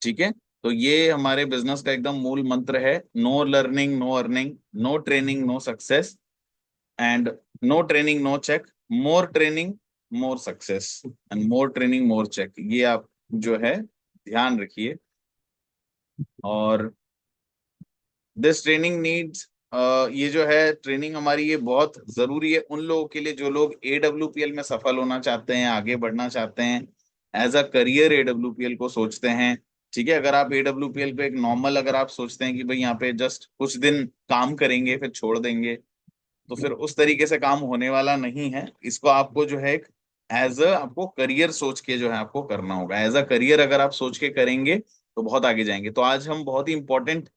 ठीक है, तो ये हमारे बिजनेस का एकदम मूल मंत्र है। No learning no earning, no training no success, and no training no check, more training more success, and more training more check. ये आप जो है ध्यान रखिए। और दिस ट्रेनिंग नीड्स, ये जो है ट्रेनिंग हमारी ये बहुत जरूरी है उन लोगों के लिए जो लोग एडब्ल्यूपीएल में सफल होना चाहते हैं, आगे बढ़ना चाहते हैं, एज अ करियर एडब्ल्यूपीएल को सोचते हैं। ठीक है, अगर आप एडब्ल्यूपीएल को एक नॉर्मल अगर आप सोचते हैं कि भाई यहाँ पे जस्ट कुछ दिन काम करेंगे फिर छोड़ देंगे, तो फिर उस तरीके से काम होने वाला नहीं है। इसको आपको जो है एक एज अ आपको करियर सोच के जो है आपको करना होगा। एज अ करियर अगर आप सोच के करेंगे तो बहुत आगे जाएंगे। तो आज हम बहुत ही इंपॉर्टेंट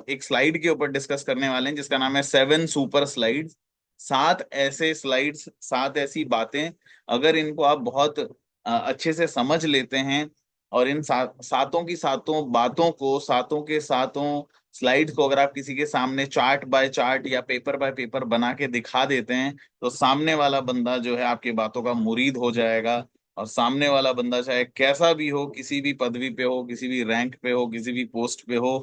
एक स्लाइड के ऊपर डिस्कस करने वाले हैं जिसका नाम है 7 सुपर स्लाइड्स। 7 ऐसे स्लाइड्स, 7 ऐसी बातें, अगर इनको आप बहुत अच्छे से समझ लेते हैं और इन सातों की सातों बातों को, सातों के सातों स्लाइड्स को अगर आप किसी के सामने चार्ट बाय चार्ट या पेपर बाय पेपर बना के दिखा देते हैं, तो सामने वाला बंदा जो है आपकी बातों का मुरीद हो जाएगा। और सामने वाला बंदा चाहे कैसा भी हो, किसी भी पदवी पे हो, किसी भी रैंक पे हो, किसी भी पोस्ट पे हो,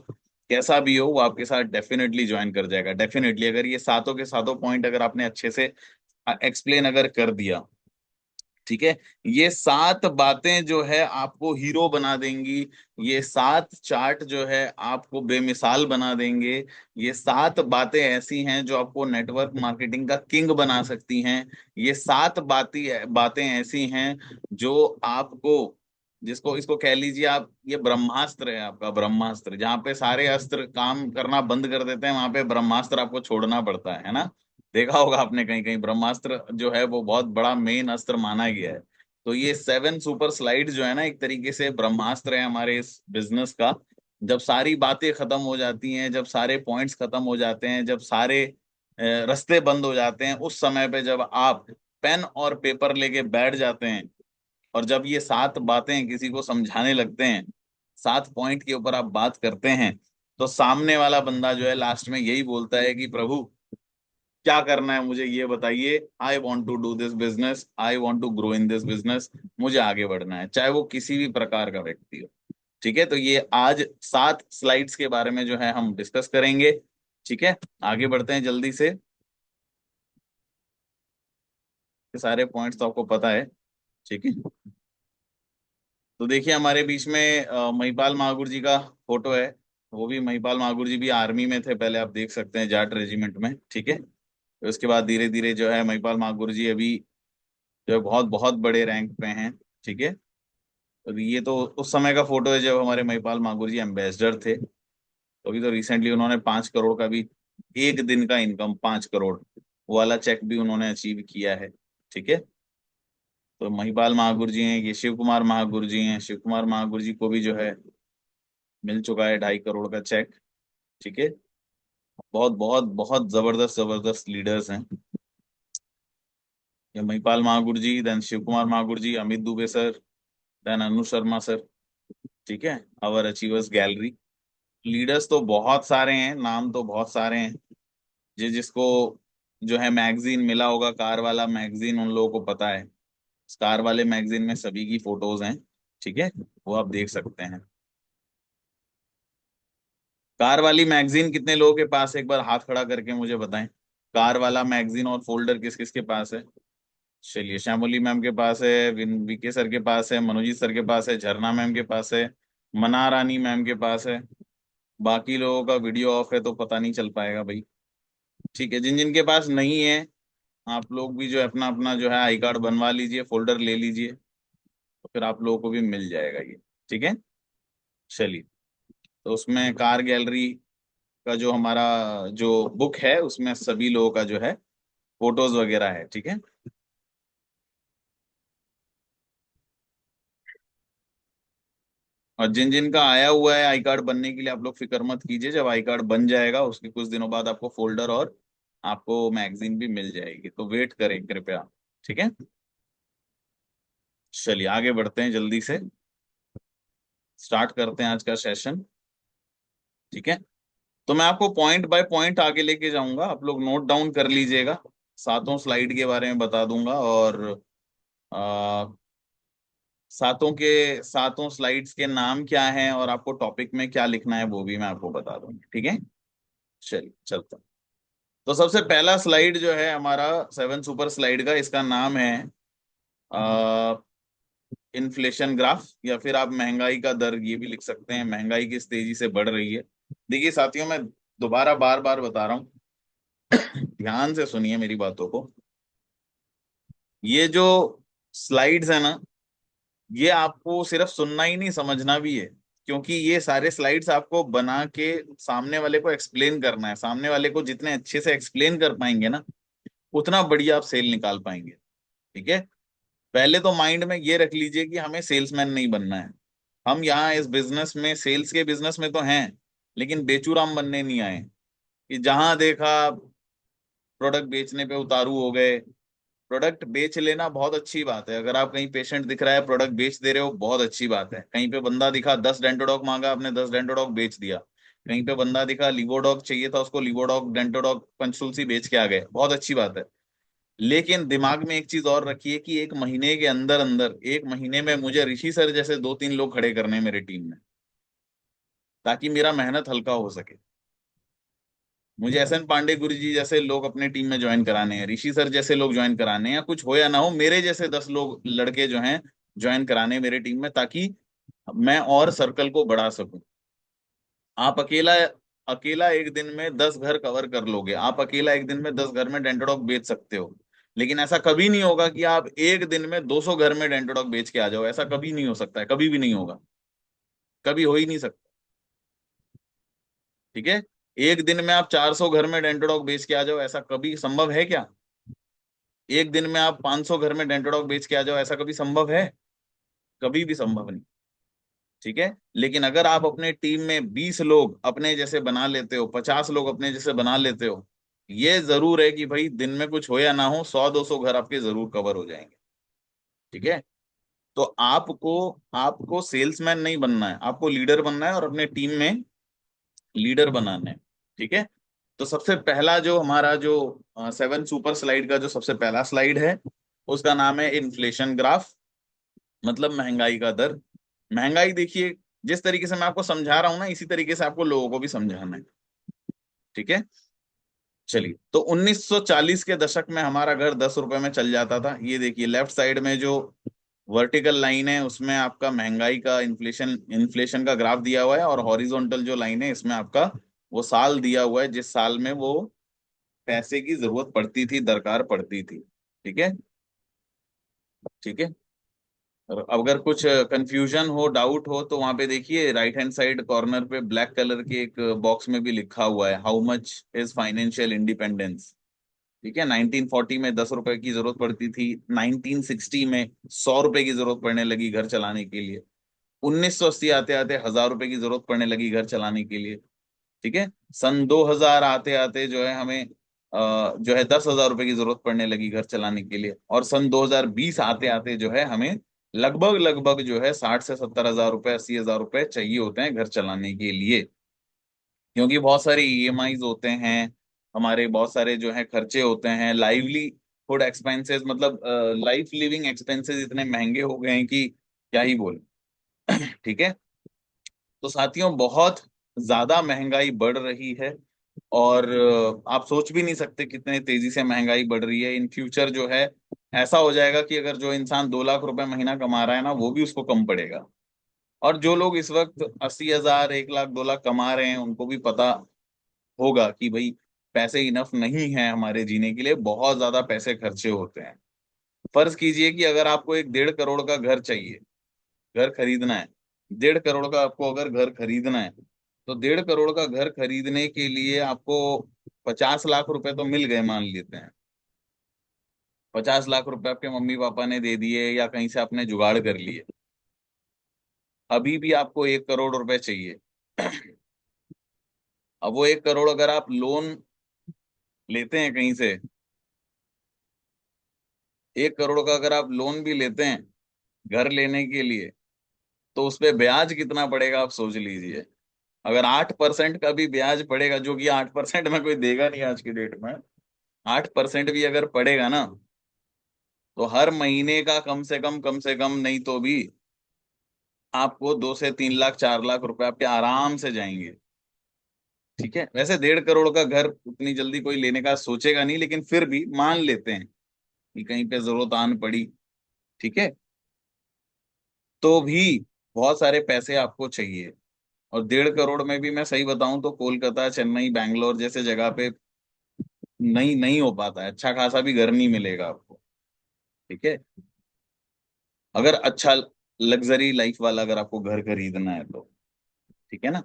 कैसा भी हो, वो आपके साथ डेफिनेटली ज्वाइन कर जाएगा। डेफिनेटली अगर ये सातों के सातों पॉइंट अगर आपने अच्छे से एक्सप्लेन अगर कर दिया, ठीक है, ये 7 बातें जो है आपको हीरो बना देंगी। ये 7 चार्ट जो है आपको बेमिसाल बना देंगे। ये 7 बातें ऐसी हैं जो आपको नेटवर्क मार्केटिंग का किंग बना सकती हैं। ये 7 बातें बातें ऐसी हैं जो आपको, जिसको इसको कह लीजिए आप, ये ब्रह्मास्त्र है आपका, ब्रह्मास्त्र। जहाँ पे सारे अस्त्र काम करना बंद कर देते हैं वहां पे ब्रह्मास्त्र आपको छोड़ना पड़ता है ना। देखा होगा आपने कहीं कहीं ब्रह्मास्त्र जो है वो बहुत बड़ा मेन अस्त्र माना गया है। तो ये 7 सुपर स्लाइड जो है ना, एक तरीके से ब्रह्मास्त्र है हमारे इस बिजनेस का। जब सारी बातें खत्म हो जाती हैं, जब सारे पॉइंट्स खत्म हो जाते हैं, जब सारे रास्ते बंद हो जाते हैं, उस समय पे जब आप पेन और पेपर लेके बैठ जाते हैं और जब ये 7 बातें किसी को समझाने लगते हैं, 7 पॉइंट के ऊपर आप बात करते हैं, तो सामने वाला बंदा जो है लास्ट में यही बोलता है कि प्रभु क्या करना है मुझे ये बताइए। I want to do this business, I want to grow in this business. मुझे आगे बढ़ना है, चाहे वो किसी भी प्रकार का व्यक्ति हो। ठीक है, तो ये आज 7 स्लाइड्स के बारे में जो है हम डिस्कस करेंगे। ठीक है, आगे बढ़ते हैं जल्दी से। ये सारे पॉइंट्स तो आपको पता है। ठीक है, तो देखिए हमारे बीच में महिपाल महागुर जी का फोटो है। वो भी, महिपाल महागुर जी भी आर्मी में थे पहले, आप देख सकते हैं, जाट रेजिमेंट में। ठीक है, तो उसके बाद धीरे धीरे जो है महिपाल महागुर जी अभी जो है बहुत बहुत बड़े रैंक पे हैं। ठीक है, तो ये तो उस समय का फोटो है जब हमारे महिपाल मागुर जी एम्बेसडर थे। तो अभी तो रिसेंटली उन्होंने 5 करोड़ का भी, एक दिन का इनकम 5 करोड़, वो वाला चेक भी उन्होंने अचीव किया है। ठीक है, तो महिपाल महागुर जी हैं, ये शिव कुमार महागुर जी हैं। शिव कुमार महागुर जी को भी जो है मिल चुका है 2.5 करोड़ का चेक। ठीक है, बहुत बहुत बहुत जबरदस्त जबरदस्त लीडर्स हैं ये महिपाल महागुर जी, देन शिव कुमार महागुर जी, अमित दुबे सर, देन अनु शर्मा सर। ठीक है, आवर अचीवर्स गैलरी। लीडर्स तो बहुत सारे हैं, नाम तो बहुत सारे हैं। जिसको जो है मैगजीन मिला होगा, कार वाला मैगजीन, उन लोगों को पता है। इस कार वाले मैगजीन में सभी की फोटोज हैं। ठीक है, वो आप देख सकते हैं। कार वाली मैगजीन कितने लोगों के पास है, एक बार हाथ खड़ा करके मुझे बताएं। कार वाला मैगजीन और फोल्डर किस किस के पास है? चलिए, श्यामोली मैम के पास है, विके सर के पास है, मनोजीत सर के पास है, झरना मैम के पास है, मना रानी मैम के पास है। बाकी लोगों का वीडियो ऑफ है तो पता नहीं चल पाएगा भाई। ठीक है, जिन जिन के पास नहीं है, आप लोग भी जो है अपना अपना जो है आई कार्ड बनवा लीजिए, फोल्डर ले लीजिए, तो फिर आप लोगों को भी मिल जाएगा ये। ठीक है, चलिए, तो उसमें कार गैलरी का जो हमारा जो बुक है उसमें सभी लोगों का जो है फोटोज वगैरह है। ठीक है, और जिन जिन का आया हुआ है आई कार्ड बनने के लिए, आप लोग फिक्र मत कीजिए, जब आई कार्ड बन जाएगा उसके कुछ दिनों बाद आपको फोल्डर और आपको मैगजीन भी मिल जाएगी, तो वेट करें कृपया। ठीक है, चलिए आगे बढ़ते हैं जल्दी से, स्टार्ट करते हैं आज का सेशन। ठीक है, तो मैं आपको पॉइंट बाय पॉइंट आगे लेके जाऊंगा, आप लोग नोट डाउन कर लीजिएगा। 7 स्लाइड के बारे में बता दूंगा और सातों के सातों स्लाइड्स के नाम क्या हैं और आपको टॉपिक में क्या लिखना है वो भी मैं आपको बता दूंगा, ठीक है। चलिए चलता हूं। तो सबसे पहला स्लाइड जो है हमारा 7 सुपर स्लाइड का, इसका नाम है इन्फ्लेशन ग्राफ, या फिर आप महंगाई का दर ये भी लिख सकते हैं, महंगाई किस तेजी से बढ़ रही है। देखिए साथियों, मैं दोबारा बार बार बता रहा हूँ, ध्यान से सुनिए मेरी बातों को। ये जो स्लाइड्स है ना, ये आपको सिर्फ सुनना ही नहीं, समझना भी है, क्योंकि ये सारे स्लाइड्स आपको बना के सामने वाले को एक्सप्लेन करना है। सामने वाले को जितने अच्छे से एक्सप्लेन कर पाएंगे ना, उतना बढ़िया आप सेल निकाल पाएंगे, ठीक है। पहले तो माइंड में ये रख लीजिए कि हमें सेल्समैन नहीं बनना है। हम यहाँ इस बिजनेस में, सेल्स के बिजनेस में तो हैं, लेकिन बेचूराम बनने नहीं आए कि जहां देखा प्रोडक्ट बेचने पे उतारू हो गए। प्रोडक्ट बेच लेना बहुत अच्छी बात है, अगर आप कहीं पेशेंट दिख रहा है प्रोडक्ट बेच दे रहे हो, बहुत अच्छी बात है। कहीं पे बंदा दिखा 10 डेंटोडॉग मांगा, आपने 10 डेंटोडॉग बेच दिया। कहीं पे बंदा दिखा लिवोडॉग चाहिए था उसको, लिवोडॉग डेंटोडॉग पंचतुलसी बेच के आ गए, बहुत अच्छी बात है। लेकिन दिमाग में एक चीज और रखिए कि 1 महीने के अंदर अंदर, 1 महीने में मुझे ऋषि सर जैसे 2-3 लोग खड़े करने हैं मेरी टीम में, ताकि मेरा मेहनत हल्का हो सके। मुझे एस एन पांडे गुरु जी जैसे लोग अपने टीम में ज्वाइन कराने हैं, ऋषि सर जैसे लोग ज्वाइन कराने हैं, या कुछ हो या ना हो, मेरे जैसे 10 लोग लड़के जो हैं ज्वाइन कराने हैं मेरे टीम में, ताकि मैं और सर्कल को बढ़ा सकूं। आप अकेला अकेला एक दिन में 10 घर कवर कर लोगे, आप अकेला एक दिन में 10 घर में डेंटोडॉग बेच सकते हो, लेकिन ऐसा कभी नहीं होगा कि आप एक दिन में 200 घर में डेंटोडॉग बेच के आ जाओ। ऐसा कभी नहीं हो सकता है, कभी भी नहीं होगा, कभी हो ही नहीं सकता, ठीक है। एक दिन में आप 400 घर में डेंटोडॉग बेच के आ जाओ, ऐसा कभी संभव है क्या? एक दिन में आप 500 घर में डेंटोडॉग बेच के आ जाओ, ऐसा कभी संभव है? कभी भी संभव नहीं, ठीक है। लेकिन अगर आप अपने टीम में 20 लोग अपने जैसे बना लेते हो, 50 लोग अपने जैसे बना लेते हो, ये जरूर है कि भाई दिन में कुछ हो या ना हो, 100-200 घर आपके जरूर कवर हो जाएंगे, ठीक है। तो आपको आपको सेल्समैन नहीं बनना है, आपको लीडर बनना है और अपने टीम में लीडर बनाना है, ठीक है। तो सबसे पहला जो हमारा जो 7 सुपर स्लाइड का जो सबसे पहला स्लाइड है, उसका नाम है इन्फ्लेशन ग्राफ, मतलब महंगाई का दर। महंगाई देखिए, जिस तरीके से मैं आपको समझा रहा हूं ना, इसी तरीके से आपको लोगों को भी समझाना है, ठीक है। चलिए, तो 1940 के दशक में हमारा घर 10 रुपए में चल जाता था। ये देखिए लेफ्ट साइड में जो वर्टिकल लाइन है उसमें आपका महंगाई का, इन्फ्लेशन इन्फ्लेशन का ग्राफ दिया हुआ है, और हॉरिजॉन्टल जो लाइन है इसमें आपका वो साल दिया हुआ है जिस साल में वो पैसे की जरूरत पड़ती थी, दरकार पड़ती थी, ठीक है। ठीक है, और अगर कुछ कंफ्यूजन हो, डाउट हो, तो वहां पे देखिए राइट हैंड साइड कॉर्नर पे ब्लैक कलर के एक बॉक्स में भी लिखा हुआ है, how much is financial independence. ठीक है, 1940 में 10 रुपए की जरूरत पड़ती थी, 1960 में 100 रुपए की जरूरत पड़ने लगी घर चलाने के लिए, 1980 आते आते 1000 रुपए की जरूरत पड़ने लगी घर चलाने के लिए, ठीक है। सन 2000 आते आते जो है हमें जो है 10,000 रुपए की जरूरत पड़ने लगी घर चलाने के लिए, और सन 2020 आते आते जो है हमें लगभग लगभग जो है 60 से 70 हजार रुपए, 80 हजार रुपए चाहिए होते हैं घर चलाने के लिए, क्योंकि बहुत सारे ईएमआईज होते हैं, हमारे बहुत सारे जो है खर्चे होते हैं, लाइवलीहुड एक्सपेंसेस, मतलब लाइफ लिविंग एक्सपेंसेस इतने महंगे हो गए हैं कि क्या ही बोले। ठीक है, तो साथियों बहुत ज्यादा महंगाई बढ़ रही है, और आप सोच भी नहीं सकते कितने तेजी से महंगाई बढ़ रही है। इन फ्यूचर जो है ऐसा हो जाएगा कि अगर जो इंसान 2 लाख रुपए महीना कमा रहा है ना, वो भी उसको कम पड़ेगा। और जो लोग इस वक्त 80 हजार, 1 लाख, 2 लाख कमा रहे हैं, उनको भी पता होगा कि भाई पैसे इनफ नहीं है हमारे जीने के लिए, बहुत ज्यादा पैसे खर्चे होते हैं। फर्ज कीजिए कि अगर आपको एक 1.5 करोड़ का घर चाहिए, घर खरीदना है, 1.5 करोड़ का आपको अगर घर खरीदना है, तो 1.5 करोड़ का घर खरीदने के लिए आपको 50 लाख रुपए तो मिल गए मान लेते हैं। 50 लाख रुपए आपके मम्मी पापा ने दे दिए या कहीं से आपने जुगाड़ कर लिए, अभी भी आपको 1 करोड़ रुपए चाहिए। अब वो 1 करोड़ अगर आप लोन लेते हैं कहीं से, 1 करोड़ का अगर आप लोन भी लेते हैं घर लेने के लिए, तो उस पे ब्याज कितना पड़ेगा आप सोच लीजिए। अगर 8% का भी ब्याज पड़ेगा, जो कि 8% में कोई देगा नहीं आज की डेट में, 8% भी अगर पड़ेगा ना, तो हर महीने का कम से कम नहीं तो भी आपको 2 से 3 लाख 4 लाख रुपए आपके आराम से जाएंगे। ठीक है, वैसे 1.5 करोड़ का घर उतनी जल्दी कोई लेने का सोचेगा नहीं, लेकिन फिर भी मान लेते हैं कि कहीं पे जरूरत आन पड़ी, ठीक है, तो भी बहुत सारे पैसे आपको चाहिए। और 1.5 करोड़ में भी मैं सही बताऊं तो कोलकाता, चेन्नई, बैंगलोर जैसे जगह पे नहीं नहीं हो पाता है, अच्छा खासा भी घर नहीं मिलेगा आपको। ठीक है, अगर अच्छा लग्जरी लाइफ वाला अगर आपको घर खरीदना है तो। ठीक है ना।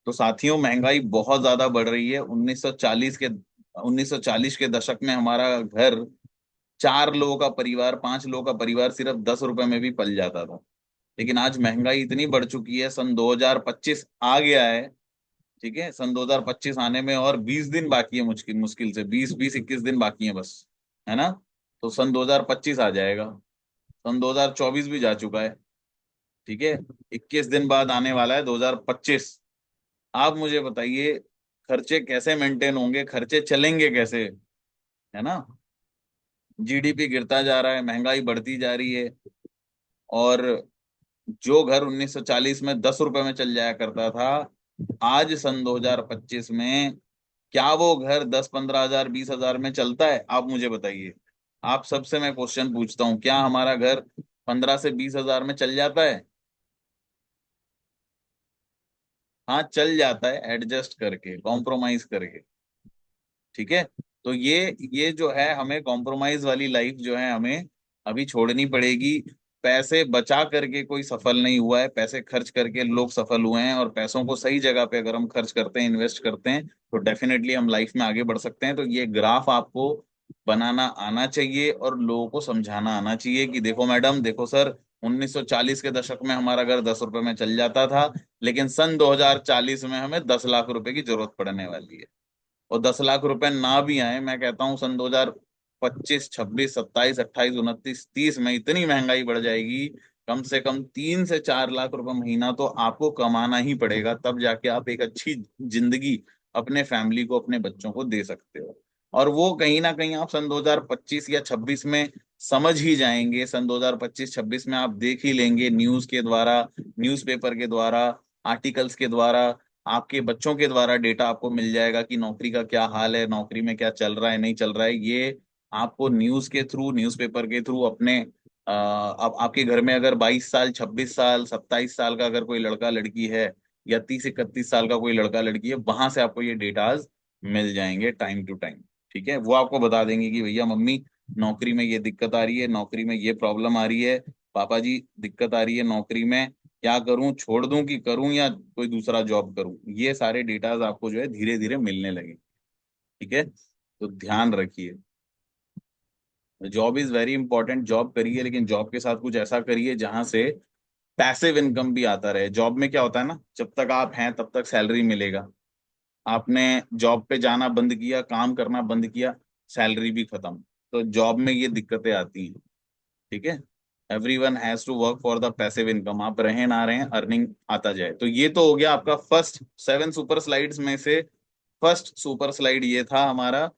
तो साथियों, महंगाई बहुत ज्यादा बढ़ रही है। 1940 के दशक में हमारा घर, 4 लोगों का परिवार, 5 लोगों का परिवार सिर्फ 10 रुपए में भी पल जाता था। लेकिन आज महंगाई इतनी बढ़ चुकी है, सन 2025 आ गया है। ठीक है, सन 2025 आने में और 20 दिन बाकी है, मुश्किल मुश्किल से 20 20 21 दिन बाकी है बस, है ना। तो सन 2025 आ जाएगा। सन 2024 भी जा चुका है। ठीक है, 21 दिन बाद आने वाला है 2025। आप मुझे बताइए, खर्चे कैसे मेंटेन होंगे, खर्चे चलेंगे कैसे, है ना। जीडीपी गिरता जा रहा है, महंगाई बढ़ती जा रही है। और जो घर 1940 में 10 रुपए में चल जाया करता था, आज सन 2025 में क्या वो घर 10 15 हजार 20 हजार में चलता है? आप मुझे बताइए। आप सबसे मैं क्वेश्चन पूछता हूँ, क्या हमारा घर 15 से 20 हजार में चल जाता है? हाँ, चल जाता है, एडजस्ट करके, कॉम्प्रोमाइज करके। ठीक है, तो ये जो है, हमें कॉम्प्रोमाइज वाली लाइफ जो है हमें अभी छोड़नी पड़ेगी। पैसे बचा करके कोई सफल नहीं हुआ है, पैसे खर्च करके लोग सफल हुए हैं। और पैसों को सही जगह पे अगर हम खर्च करते हैं, इन्वेस्ट करते हैं, तो डेफिनेटली हम लाइफ में आगे बढ़ सकते हैं। तो ये ग्राफ आपको बनाना आना चाहिए और लोगों को समझाना आना चाहिए कि देखो मैडम, देखो सर, 1940 के दशक में हमारा घर 10 रुपए में चल जाता था, लेकिन सन 2040 में हमें 10 लाख रुपए की जरूरत पड़ने वाली है। और 10 लाख रुपए ना भी आए, मैं कहता हूँ सन 2025 26 27 28 29 30 में इतनी महंगाई बढ़ जाएगी, कम से कम 3 से 4 लाख रुपए महीना तो आपको कमाना ही पड़ेगा, तब जाके आप एक अच्छी जिंदगी अपने फैमिली को, अपने बच्चों को दे सकते हो। और वो कहीं ना कहीं आप सन 2025 या 26 में समझ ही जाएंगे। सन 2025 26 में आप देख ही लेंगे, न्यूज के द्वारा, न्यूज़पेपर के द्वारा, आर्टिकल्स के द्वारा, आपके बच्चों के द्वारा डेटा आपको मिल जाएगा कि नौकरी का क्या हाल है, नौकरी में क्या चल रहा है, नहीं चल रहा है। ये आपको न्यूज के थ्रू, न्यूज़पेपर के थ्रू अपने अब आपके घर में अगर 22 साल, 26 साल, 27 साल का अगर कोई लड़का लड़की है, या 30 31 साल का कोई लड़का लड़की है, वहां से आपको ये डेटाज मिल जाएंगे टाइम टू टाइम। ठीक है, वो आपको बता देंगे कि भैया मम्मी, नौकरी में ये दिक्कत आ रही है, नौकरी में ये प्रॉब्लम आ रही है, पापा जी दिक्कत आ रही है नौकरी में, क्या करूं, छोड़ दूं कि करूं, या कोई दूसरा जॉब करूं। ये सारे डेटाज आपको जो है धीरे धीरे मिलने लगे। ठीक है, तो ध्यान रखिए, job is very important. Job करिए, लेकिन जॉब के साथ कुछ ऐसा करिए जहां से पैसिव इनकम भी आता रहे। जॉब में क्या होता है ना, जब तक आप हैं तब तक सैलरी मिलेगा। आपने जॉब पे जाना बंद किया, काम करना बंद किया, सैलरी भी खत्म। तो जॉब में ये दिक्कतें आती हैं। ठीक है, everyone has to work for the passive income. आप रहें ना रहें, अर्निंग आता जाए। तो ये तो हो गया आपका फर्स्ट 7 सुपर स्लाइड्स में से फर्स्ट सुपर स्लाइड ये था हमारा।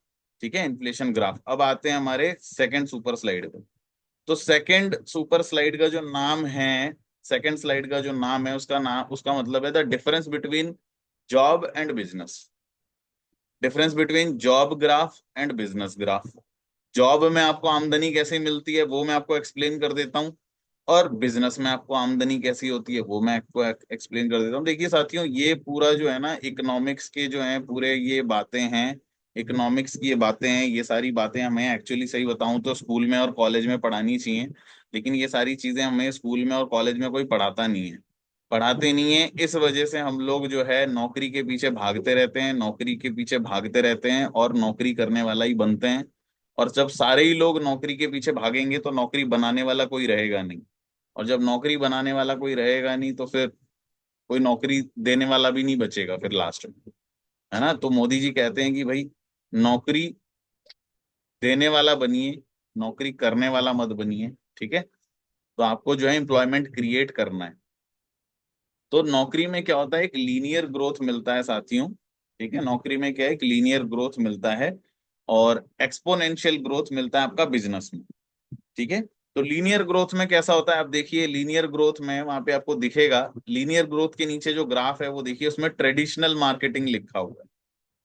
ठीक है, इन्फ्लेशन ग्राफ। अब आते हैं हमारे सेकंड सुपर स्लाइड पे। तो सेकंड सुपर स्लाइड का जो नाम है, सेकंड स्लाइड का जो नाम है, उसका नाम, उसका मतलब है the difference between job and business. Difference between job graph and business graph. Job में आपको आमदनी कैसे मिलती है वो मैं आपको एक्सप्लेन कर देता हूँ, और बिजनेस में आपको आमदनी कैसी होती है वो मैं आपको एक्सप्लेन कर देता हूँ। देखिए साथियों, ये पूरा जो है ना, इकोनॉमिक्स के जो है पूरे ये बातें हैं, इकोनॉमिक्स की ये बातें हैं, ये सारी बातें हमें एक्चुअली सही बताऊं तो स्कूल में और कॉलेज में पढ़ानी चाहिए। लेकिन ये सारी चीजें हमें स्कूल में और कॉलेज में कोई पढ़ाता नहीं है। पढ़ाते नहीं है, इस वजह से हम लोग जो है नौकरी के पीछे भागते रहते हैं, नौकरी के पीछे भागते रहते हैं और नौकरी करने वाला ही बनते हैं। और जब सारे ही लोग नौकरी के पीछे भागेंगे तो नौकरी बनाने वाला कोई रहेगा नहीं। और जब नौकरी बनाने वाला कोई रहेगा नहीं, तो फिर कोई नौकरी देने वाला भी नहीं बचेगा फिर लास्ट में, है ना। तो मोदी जी कहते हैं कि भाई, नौकरी देने वाला बनिए, नौकरी करने वाला मत बनिए। ठीक है, तो आपको जो है एम्प्लॉयमेंट क्रिएट करना है। तो नौकरी में क्या होता है, एक लीनियर ग्रोथ मिलता है साथियों। ठीक है, नौकरी में क्या है, एक लीनियर ग्रोथ मिलता है, और एक्सपोनेंशियल ग्रोथ मिलता है आपका बिजनेस में। ठीक है, तो लीनियर ग्रोथ में कैसा होता है, आप देखिए लीनियर ग्रोथ में वहां पे आपको दिखेगा, लीनियर ग्रोथ के नीचे जो ग्राफ है वो देखिए, उसमें ट्रेडिशनल मार्केटिंग लिखा हुआ है।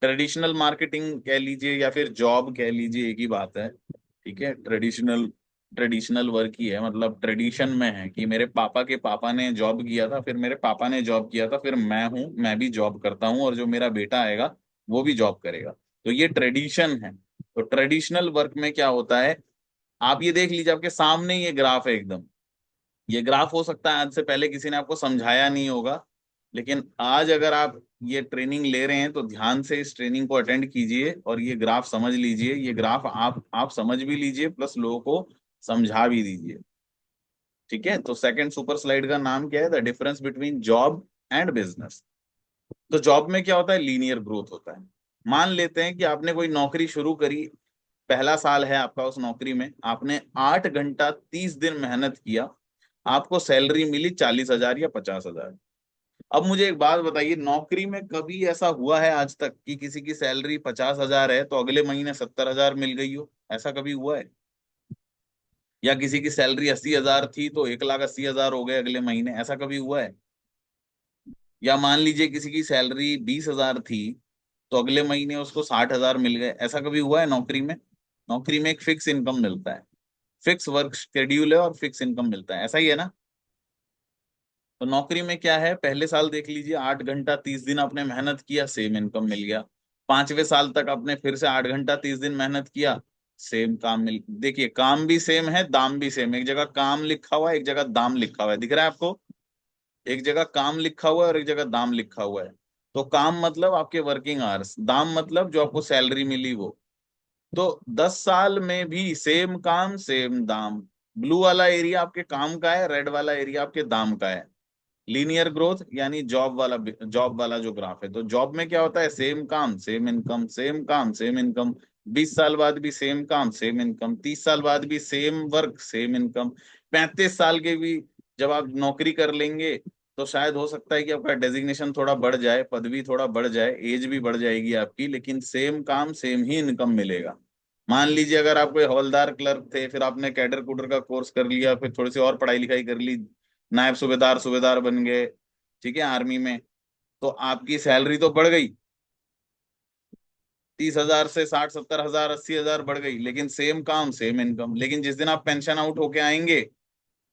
ट्रेडिशनल मार्केटिंग कह लीजिए या फिर जॉब कह लीजिए, एक ही बात है। ठीक है, ट्रेडिशनल ट्रेडिशनल वर्क ही है, मतलब ट्रेडिशन में है कि मेरे पापा के पापा ने जॉब किया था, फिर मेरे पापा ने जॉब किया था, फिर मैं भी जॉब करता हूँ, और जो मेरा बेटा आएगा वो भी जॉब करेगा। तो ये ट्रेडिशन है। तो ट्रेडिशनल वर्क में क्या होता है, आप ये देख लीजिए, आपके सामने ये ग्राफ है एकदम। ये ग्राफ हो सकता है आज से पहले किसी ने आपको समझाया नहीं होगा, लेकिन आज अगर आप ये ट्रेनिंग ले रहे हैं तो ध्यान से इस ट्रेनिंग को अटेंड कीजिए और ये ग्राफ समझ लीजिए। ये ग्राफ आप समझ भी लीजिए, प्लस लोगों को समझा भी दीजिए। ठीक है, तो सेकंड सुपर स्लाइड का नाम क्या है, the difference between job and business. तो जॉब में क्या होता है, लीनियर ग्रोथ होता है। मान लेते हैं कि आपने कोई नौकरी शुरू करी, पहला साल है आपका उस नौकरी में, आपने 8 घंटा 30 दिन मेहनत किया, आपको सैलरी मिली 40,000 या 50,000। अब मुझे एक बात बताइए, नौकरी में कभी ऐसा हुआ है आज तक कि किसी की सैलरी 50,000 है तो अगले महीने 70,000 मिल गई हो? ऐसा कभी हुआ है? या किसी की सैलरी 80,000 थी तो 1,80,000 हो गए अगले महीने? ऐसा कभी हुआ है? या मान लीजिए किसी की सैलरी 20,000 थी तो अगले महीने उसको 60,000 मिल गए? ऐसा कभी हुआ है नौकरी में? नौकरी में एक फिक्स इनकम मिलता है, फिक्स वर्क शेड्यूल है और फिक्स इनकम मिलता है, ऐसा ही है ना? तो नौकरी में क्या है, पहले साल देख लीजिए, 8 घंटा 30 दिन आपने मेहनत किया, सेम इनकम मिल गया। 5वें साल तक आपने फिर से 8 घंटा 30 दिन मेहनत किया, सेम काम मिल, देखिए काम भी सेम है, दाम भी सेम है। एक जगह काम लिखा हुआ है, एक जगह दाम लिखा हुआ है, दिख रहा है आपको? एक जगह काम लिखा हुआ है और एक जगह दाम लिखा हुआ है। तो काम मतलब आपके वर्किंग आवर्स, दाम मतलब जो आपको सैलरी मिली वो। तो 10 साल में भी सेम काम सेम दाम। ब्लू वाला एरिया आपके काम का है, रेड वाला एरिया आपके दाम का है। लीनियर ग्रोथ यानी जॉब वाला जो ग्राफ है, तो जॉब में क्या होता है, सेम काम सेम इनकम, सेम काम सेम इनकम। 20 साल बाद भी सेम काम सेम इनकम, 30 साल बाद भी सेम वर्क सेम इनकम। 35 साल के भी जब आप नौकरी कर लेंगे तो शायद हो सकता है कि आपका डेजिग्नेशन थोड़ा बढ़ जाए, पदवी थोड़ा बढ़ जाए, एज भी बढ़ जाएगी आपकी, लेकिन सेम काम सेम ही इनकम मिलेगा। मान लीजिए अगर आप कोई हवलदार क्लर्क थे, फिर आपने कैडर कुडर का कोर्स कर लिया, फिर थोड़ी सी और पढ़ाई लिखाई कर ली, नायब सूबेदार सूबेदार बन गए, ठीक है, आर्मी में, तो आपकी सैलरी तो बढ़ गई, 30,000 से 60 70 हजार 80,000 बढ़ गई, लेकिन सेम काम सेम इनकम। लेकिन जिस दिन आप पेंशन आउट होके आएंगे,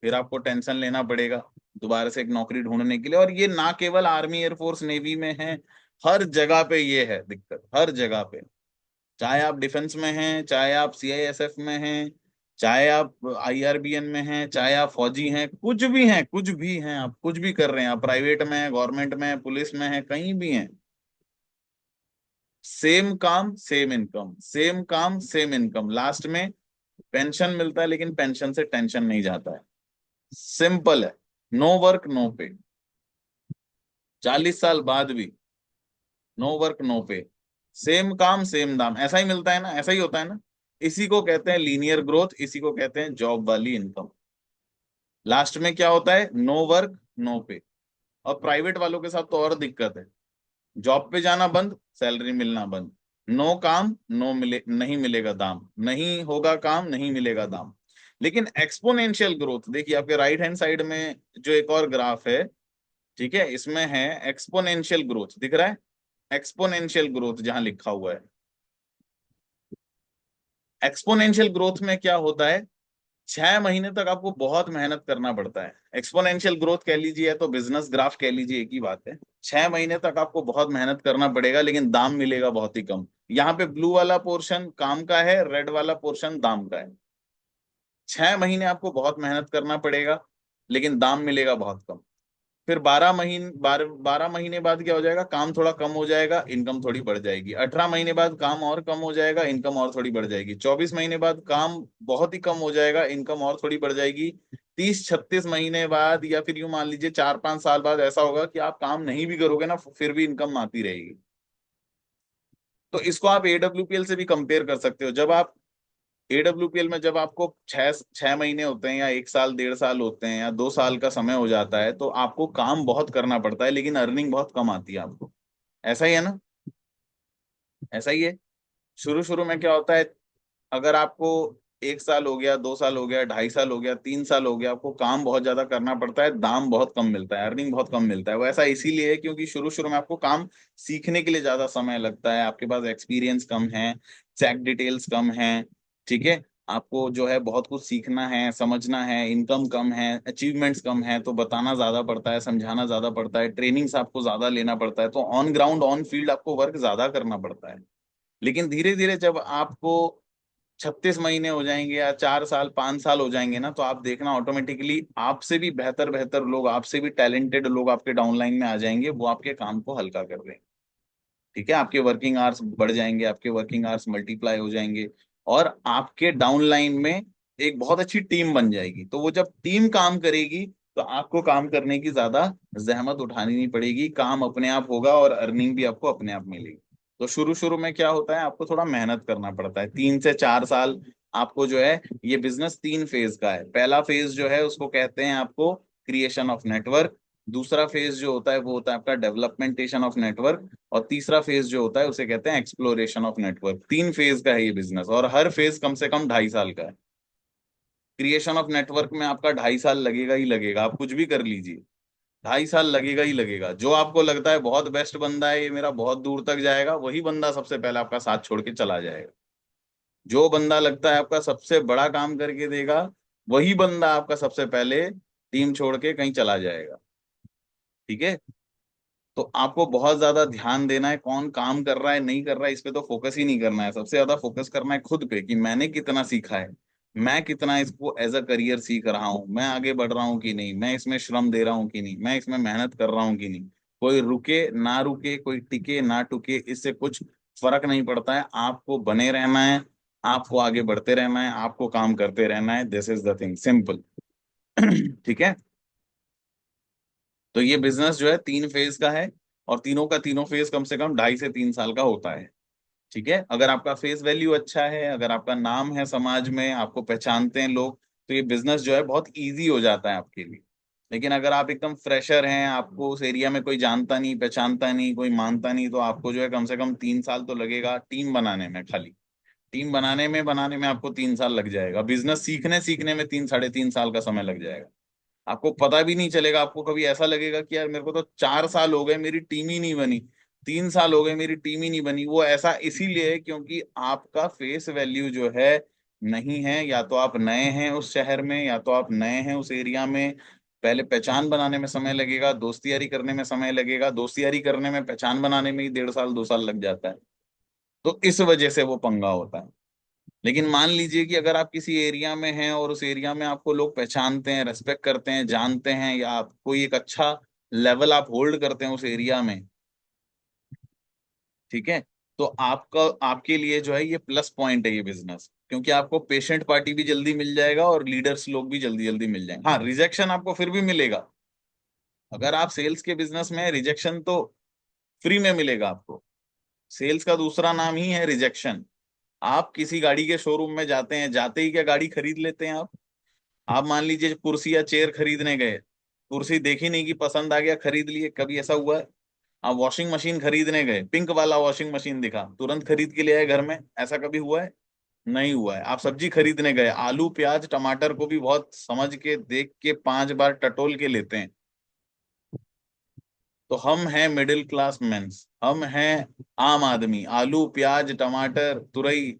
फिर आपको टेंशन लेना पड़ेगा दोबारा से एक नौकरी ढूंढने के लिए। और ये ना केवल आर्मी एयरफोर्स नेवी में है, हर जगह पे ये है दिक्कत, हर जगह पे। चाहे आप डिफेंस में हैं, चाहे आप सीआईएसएफ में हैं, चाहे आप आईआरबीएन में हैं, चाहे आप फौजी हैं, कुछ भी हैं, कुछ भी हैं, आप कुछ भी कर रहे हैं, आप प्राइवेट में हैं, गवर्नमेंट में हैं, पुलिस में हैं, कहीं भी हैं, सेम काम सेम इनकम, सेम काम सेम इनकम। लास्ट में पेंशन मिलता है, लेकिन पेंशन से टेंशन नहीं जाता है। सिंपल है, नो वर्क नो पे। 40 साल बाद भी नो वर्क नो पे, सेम काम सेम दाम, ऐसा ही मिलता है ना, ऐसा ही होता है ना। इसी को कहते हैं लीनियर ग्रोथ, इसी को कहते हैं जॉब वाली इनकम। लास्ट में क्या होता है, नो वर्क नो पे। और प्राइवेट वालों के साथ तो और दिक्कत है, जॉब पे जाना बंद, सैलरी मिलना बंद, नो काम नो मिले, नहीं मिलेगा दाम, नहीं होगा काम नहीं मिलेगा दाम। लेकिन एक्सपोनेंशियल ग्रोथ देखिए, आपके राइट हैंड साइड में जो एक और ग्राफ है, ठीक है, इसमें है एक्सपोनेंशियल ग्रोथ, दिख रहा है? एक्सपोनेंशियल ग्रोथ जहां लिखा हुआ है, एक्सपोनेंशियल ग्रोथ में क्या होता है, 6 महीने तक आपको बहुत मेहनत करना पड़ता है। एक्सपोनेंशियल ग्रोथ कह लीजिए या तो बिजनेस ग्राफ कह लीजिए, एक ही बात है। 6 महीने तक आपको बहुत मेहनत करना पड़ेगा, लेकिन दाम मिलेगा बहुत ही कम। यहाँ पे ब्लू वाला पोर्शन काम का है, रेड वाला पोर्शन दाम का है। 6 महीने आपको बहुत मेहनत करना पड़ेगा, लेकिन दाम मिलेगा बहुत कम। फिर 12 महीने बाद क्या हो जाएगा, काम थोड़ा कम हो जाएगा, इनकम थोड़ी बढ़ जाएगी। 18 महीने बाद काम और कम हो जाएगा, इनकम और थोड़ी बढ़ जाएगी। 24 महीने बाद काम बहुत ही कम हो जाएगा, इनकम और थोड़ी बढ़ जाएगी। 30 36 महीने बाद, या फिर यूं मान लीजिए 4 5 साल बाद ऐसा होगा कि आप काम नहीं भी करोगे ना, फिर भी इनकम आती रहेगी। तो इसको आप एडब्ल्यूपीएल से भी कंपेयर कर सकते हो। जब आप एडब्ल्यूपीएल में जब आपको 6 6 महीने होते हैं, या 1 साल 1.5 साल होते हैं, या 2 साल का समय हो जाता है, तो आपको काम बहुत करना पड़ता है, लेकिन अर्निंग बहुत कम आती है आपको। ऐसा ही है ना? ऐसा ही है। शुरू शुरू में क्या होता है, अगर आपको 1 साल हो गया, 2 साल हो गया, 2.5 साल हो गया, 3 साल हो गया, आपको काम बहुत ज्यादा करना पड़ता है, दाम बहुत कम मिलता है, अर्निंग बहुत कम मिलता है। वो ऐसा इसीलिए है क्योंकि शुरू शुरू में आपको काम सीखने के लिए ज्यादा समय लगता है, आपके पास एक्सपीरियंस कम है, चेक डिटेल्स कम है, ठीक है। आपको जो है बहुत कुछ सीखना है, समझना है, इनकम कम है, अचीवमेंट्स कम है, तो बताना ज्यादा पड़ता है, समझाना ज्यादा पड़ता है, ट्रेनिंग्स आपको ज्यादा लेना पड़ता है, तो ऑन ग्राउंड ऑन फील्ड आपको वर्क ज्यादा करना पड़ता है। लेकिन धीरे धीरे जब आपको 36 महीने हो जाएंगे या 4 साल 5 साल हो जाएंगे ना, तो आप देखना ऑटोमेटिकली आपसे भी बेहतर बेहतर लोग, आपसे भी टैलेंटेड लोग आपके डाउनलाइन में आ जाएंगे, वो आपके काम को हल्का कर देंगे। ठीक है, आपके वर्किंग आवर्स बढ़ जाएंगे, आपके वर्किंग आवर्स मल्टीप्लाई हो जाएंगे, और आपके डाउनलाइन में एक बहुत अच्छी टीम बन जाएगी। तो वो जब टीम काम करेगी तो आपको काम करने की ज्यादा जहमत उठानी नहीं पड़ेगी, काम अपने आप होगा और अर्निंग भी आपको अपने आप मिलेगी। तो शुरू शुरू में क्या होता है, आपको थोड़ा मेहनत करना पड़ता है, 3 से 4 साल आपको जो है, ये बिजनेस 3 फेज का है। पहला फेज जो है उसको कहते हैं आपको क्रिएशन ऑफ नेटवर्क, दूसरा फेज जो होता है वो होता है आपका डेवलपमेंटेशन ऑफ नेटवर्क, और तीसरा फेज जो होता है उसे कहते हैं एक्सप्लोरेशन ऑफ नेटवर्क। 3 फेज का है ये बिजनेस, और हर फेज कम से कम 2.5 साल का है। क्रिएशन ऑफ नेटवर्क में आपका 2.5 साल लगेगा ही लगेगा, आप कुछ भी कर लीजिए, 2.5 साल लगेगा ही लगेगा। जो आपको लगता है बहुत बेस्ट बंदा है, ये मेरा बहुत दूर तक जाएगा, वही बंदा सबसे पहले आपका साथ छोड़ के चला जाएगा। जो बंदा लगता है आपका सबसे बड़ा काम करके देगा, वही बंदा आपका सबसे पहले टीम छोड़ के कहीं चला जाएगा। ठीक है, तो आपको बहुत ज्यादा ध्यान देना है, कौन काम कर रहा है नहीं कर रहा है इस पे तो फोकस ही नहीं करना है, सबसे ज्यादा फोकस करना है खुद पे, कि मैंने कितना सीखा है, मैं कितना इसको एज अ करियर सीख रहा हूँ, मैं आगे बढ़ रहा हूँ कि नहीं, मैं इसमें श्रम दे रहा हूँ कि नहीं, मैं इसमें मेहनत कर रहा हूँ कि नहीं। कोई रुके ना रुके, कोई टिके ना टुके, इससे कुछ फर्क नहीं पड़ता है, आपको बने रहना है, आपको आगे बढ़ते रहना है, आपको काम करते रहना है, this is the thing, simple. ठीक है, तो ये बिजनेस जो है 3 फेज का है, और तीनों का तीनों फेज कम से कम 2.5 से 3 साल का होता है। ठीक है, अगर आपका फेस वैल्यू अच्छा है, अगर आपका नाम है समाज में, आपको पहचानते हैं लोग, तो ये बिजनेस जो है बहुत इजी हो जाता है आपके लिए। लेकिन अगर आप एकदम फ्रेशर हैं, आपको उस एरिया में कोई जानता नहीं, पहचानता नहीं, कोई मानता नहीं, तो आपको जो है कम से कम 3 साल तो लगेगा टीम बनाने में, खाली टीम बनाने में आपको 3 साल लग जाएगा, बिजनेस सीखने सीखने में 3 साढ़े 3 साल का समय लग जाएगा। आपको पता भी नहीं चलेगा, आपको कभी ऐसा लगेगा कि यार मेरे को तो 4 साल हो गए मेरी टीम ही नहीं बनी, 3 साल हो गए मेरी टीम ही नहीं बनी। वो ऐसा इसीलिए है क्योंकि आपका फेस वैल्यू जो है नहीं है, या तो आप नए हैं उस शहर में, या तो आप नए हैं उस एरिया में। पहले पहचान बनाने में समय लगेगा, दोस्ती यारी करने में समय लगेगा, दोस्ती यारी करने में पहचान बनाने में ही 1.5 साल 2 साल लग जाता है। तो इस वजह से वो पंगा होता है। लेकिन मान लीजिए कि अगर आप किसी एरिया में हैं और उस एरिया में आपको लोग पहचानते हैं, रेस्पेक्ट करते हैं, जानते हैं, या आप कोई एक अच्छा लेवल आप होल्ड करते हैं उस एरिया में, ठीक है, तो आपका आपके लिए जो है ये प्लस पॉइंट है ये बिजनेस, क्योंकि आपको पेशेंट पार्टी भी जल्दी मिल जाएगा और लीडर्स लोग भी जल्दी जल्दी मिल जाएंगे। हाँ, रिजेक्शन आपको फिर भी मिलेगा, अगर आप सेल्स के बिजनेस में, रिजेक्शन तो फ्री में मिलेगा आपको। सेल्स का दूसरा नाम ही है रिजेक्शन। आप किसी गाड़ी के शोरूम में जाते हैं, जाते ही क्या गाड़ी खरीद लेते हैं आप मान लीजिए कुर्सी या चेयर खरीदने गए, कुर्सी देखी नहीं कि पसंद आ गया, खरीद लिए, कभी ऐसा हुआ है? आप वॉशिंग मशीन खरीदने गए, पिंक वाला वॉशिंग मशीन दिखा, तुरंत खरीद के ले आए घर में, ऐसा कभी हुआ है? नहीं हुआ है। आप सब्जी खरीदने गए, आलू प्याज टमाटर को भी बहुत समझ के देख के 5 बार टटोल के लेते हैं। तो हम हैं मिडिल क्लास मेंस, हम हैं आम आदमी, आलू प्याज टमाटर तुरई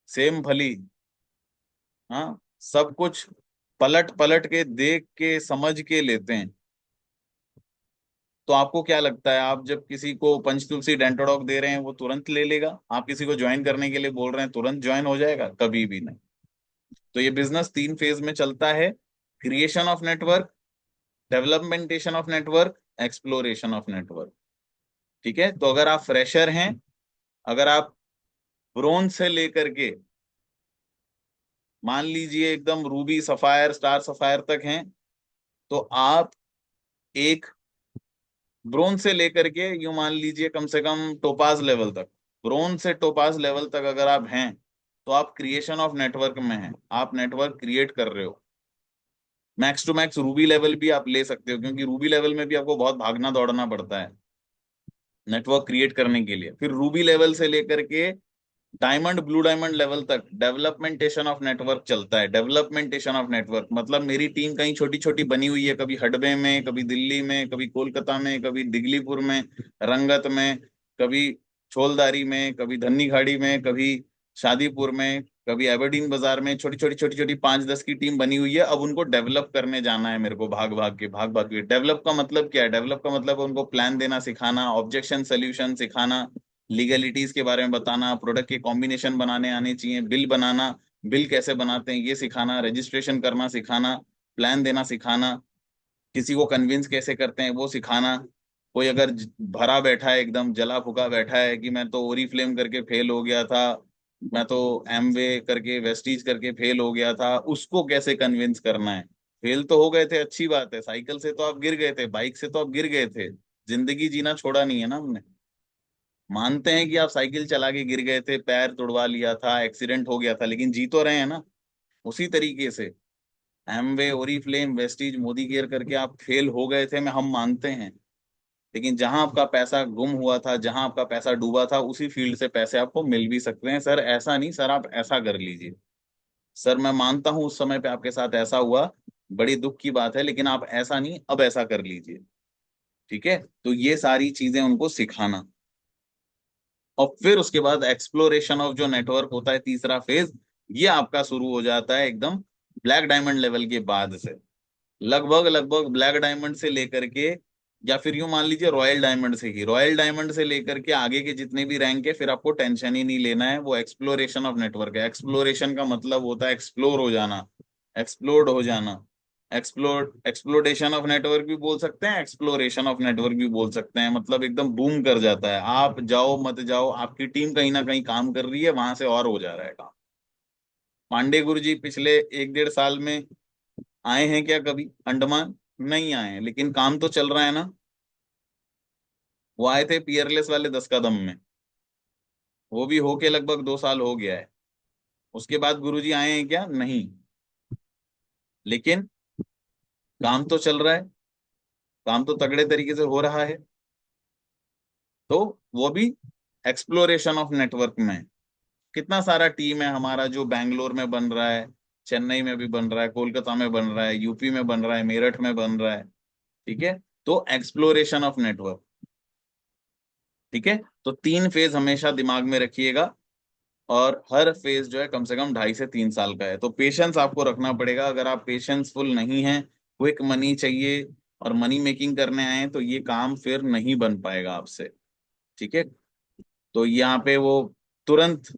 सेम फली, हाँ, सब कुछ पलट पलट के देख के समझ के लेते हैं। तो आपको क्या लगता है, आप जब किसी को पंचतुलसी डेंटोडॉक दे रहे हैं वो तुरंत ले लेगा? आप किसी को ज्वाइन करने के लिए बोल रहे हैं, तुरंत ज्वाइन हो जाएगा? कभी भी नहीं। तो ये बिजनेस 3 फेज में चलता है, creation of network, developmentation of network, exploration of network. ठीक है, तो अगर आप फ्रेशर हैं, अगर आप ब्रोंज से लेकर के मान लीजिए एकदम रूबी सफायर स्टार सफायर तक हैं, तो आप एक ब्रोंज से लेकर के यूं मान लीजिए कम से कम टोपाज लेवल तक, ब्रोंज से टोपाज लेवल तक अगर आप हैं, तो आप क्रिएशन ऑफ नेटवर्क में हैं, आप नेटवर्क क्रिएट कर रहे हो। Max to max ruby level भी आप ले सकते हो, क्योंकि रूबी लेवल में भी आपको बहुत भागना दौड़ना पड़ता है नेटवर्क क्रिएट करने के लिए। फिर रूबी लेवल से लेकर के डायमंड ब्लू डायमंड लेवल तक डेवलपमेंटेशन ऑफ नेटवर्क चलता है। डेवलपमेंटेशन ऑफ नेटवर्क मतलब मेरी टीम कहीं छोटी छोटी बनी हुई है, कभी हडबे में, कभी दिल्ली में, कभी कोलकाता में, कभी दिगलीपुर में, रंगत में, कभी छोलदारी में, कभी धन्नीखाड़ी में, कभी शादीपुर में, कभी एबरडीन बाजार में। छोटी छोटी छोटी छोटी 5-10 की टीम बनी हुई है। अब उनको डेवलप करने जाना है मेरे को, भाग भाग के। डेवलप का मतलब क्या है? डेवलप का मतलब उनको प्लान देना सिखाना, ऑब्जेक्शन सोल्यूशन सिखाना, लीगलिटीज के बारे में बताना, प्रोडक्ट के कॉम्बिनेशन बनाने आने चाहिए, बिल बनाना, बिल कैसे बनाते हैं ये सिखाना, रजिस्ट्रेशन करना सिखाना, प्लान देना सिखाना, किसी को कन्विंस कैसे करते हैं वो सिखाना। कोई अगर भरा बैठा है, एकदम जला फुका बैठा है कि मैं तो ओरीफ्लेम करके फेल हो गया था, मैं तो एमवे करके वेस्टीज करके फेल हो गया था, उसको कैसे कन्विंस करना है? फेल तो हो गए थे, अच्छी बात है, साइकिल से तो आप गिर गए थे, बाइक से तो आप गिर गए थे, जिंदगी जीना छोड़ा नहीं है ना हमने। मानते हैं कि आप साइकिल चला के गिर गए थे, पैर तुड़वा लिया था, एक्सीडेंट हो गया था, लेकिन जी तो रहे हैं ना। उसी तरीके से Amway, Oriflame, Vestige, Modi care करके आप फेल हो गए थे, मैं हम मानते हैं। लेकिन जहां आपका पैसा गुम हुआ था, जहां आपका पैसा डूबा था, उसी फील्ड से पैसे आपको मिल भी सकते हैं। सर ऐसा नहीं, सर आप ऐसा कर लीजिए। सर मैं मानता हूं उस समय पे आपके साथ ऐसा हुआ, बड़ी दुख की बात है, लेकिन आप ऐसा नहीं, अब ऐसा कर लीजिए। ठीक है, तो ये सारी चीजें उनको सिखाना। और फिर उसके बाद एक्सप्लोरेशन ऑफ जो नेटवर्क होता है, तीसरा फेज, ये आपका शुरू हो जाता है एकदम ब्लैक डायमंड लेवल के बाद से। लगभग लगभग ब्लैक डायमंड से लेकर के, या फिर यूं मान लीजिए रॉयल डायमंड से ही, रॉयल डायमंड से लेकर के आगे के जितने भी रैंक है, फिर आपको टेंशन ही नहीं लेना है। वो एक्सप्लोरेशन ऑफ नेटवर्क है। एक्सप्लोरेशन का मतलब होता है एक्सप्लोर हो जाना, एक्सप्लोर्ड हो जाना। एक्सप्लोरेशन ऑफ नेटवर्क भी बोल सकते हैं, एक्सप्लोरेशन ऑफ नेटवर्क भी बोल सकते हैं। मतलब एकदम बूम कर जाता है, आप जाओ मत जाओ, आपकी टीम कहीं ना कहीं काम कर रही है, वहां से और हो जा रहा है काम। पांडे गुरु जी पिछले 1-1.5 साल में आए हैं क्या कभी अंडमान? नहीं आए हैं, लेकिन काम तो चल रहा है ना। वो आए थे पियरलेस वाले 10 कदम में, वो भी होके लगभग 2 साल हो गया है। उसके बाद गुरुजी आए हैं क्या? नहीं। लेकिन काम तो चल रहा है, काम तो तगड़े तरीके से हो रहा है। तो वो भी एक्सप्लोरेशन ऑफ नेटवर्क में है। कितना सारा टीम है हमारा जो बैंगलोर में बन रहा है, चेन्नई में भी बन रहा है, कोलकाता में बन रहा है, यूपी में बन रहा है, मेरठ में बन रहा है। ठीक है, तो एक्सप्लोरेशन ऑफ नेटवर्क। ठीक है, तो 3 फेज हमेशा दिमाग में रखिएगा। और हर फेज जो है कम से कम 2.5 से 3 साल का है। तो पेशेंस आपको रखना पड़ेगा। अगर आप पेशेंसफुल नहीं हैं, क्विक मनी चाहिए और मनी मेकिंग करने आए हैं, तो ये काम फिर नहीं बन पाएगा आपसे। ठीक है, तो यहाँ पे वो तुरंत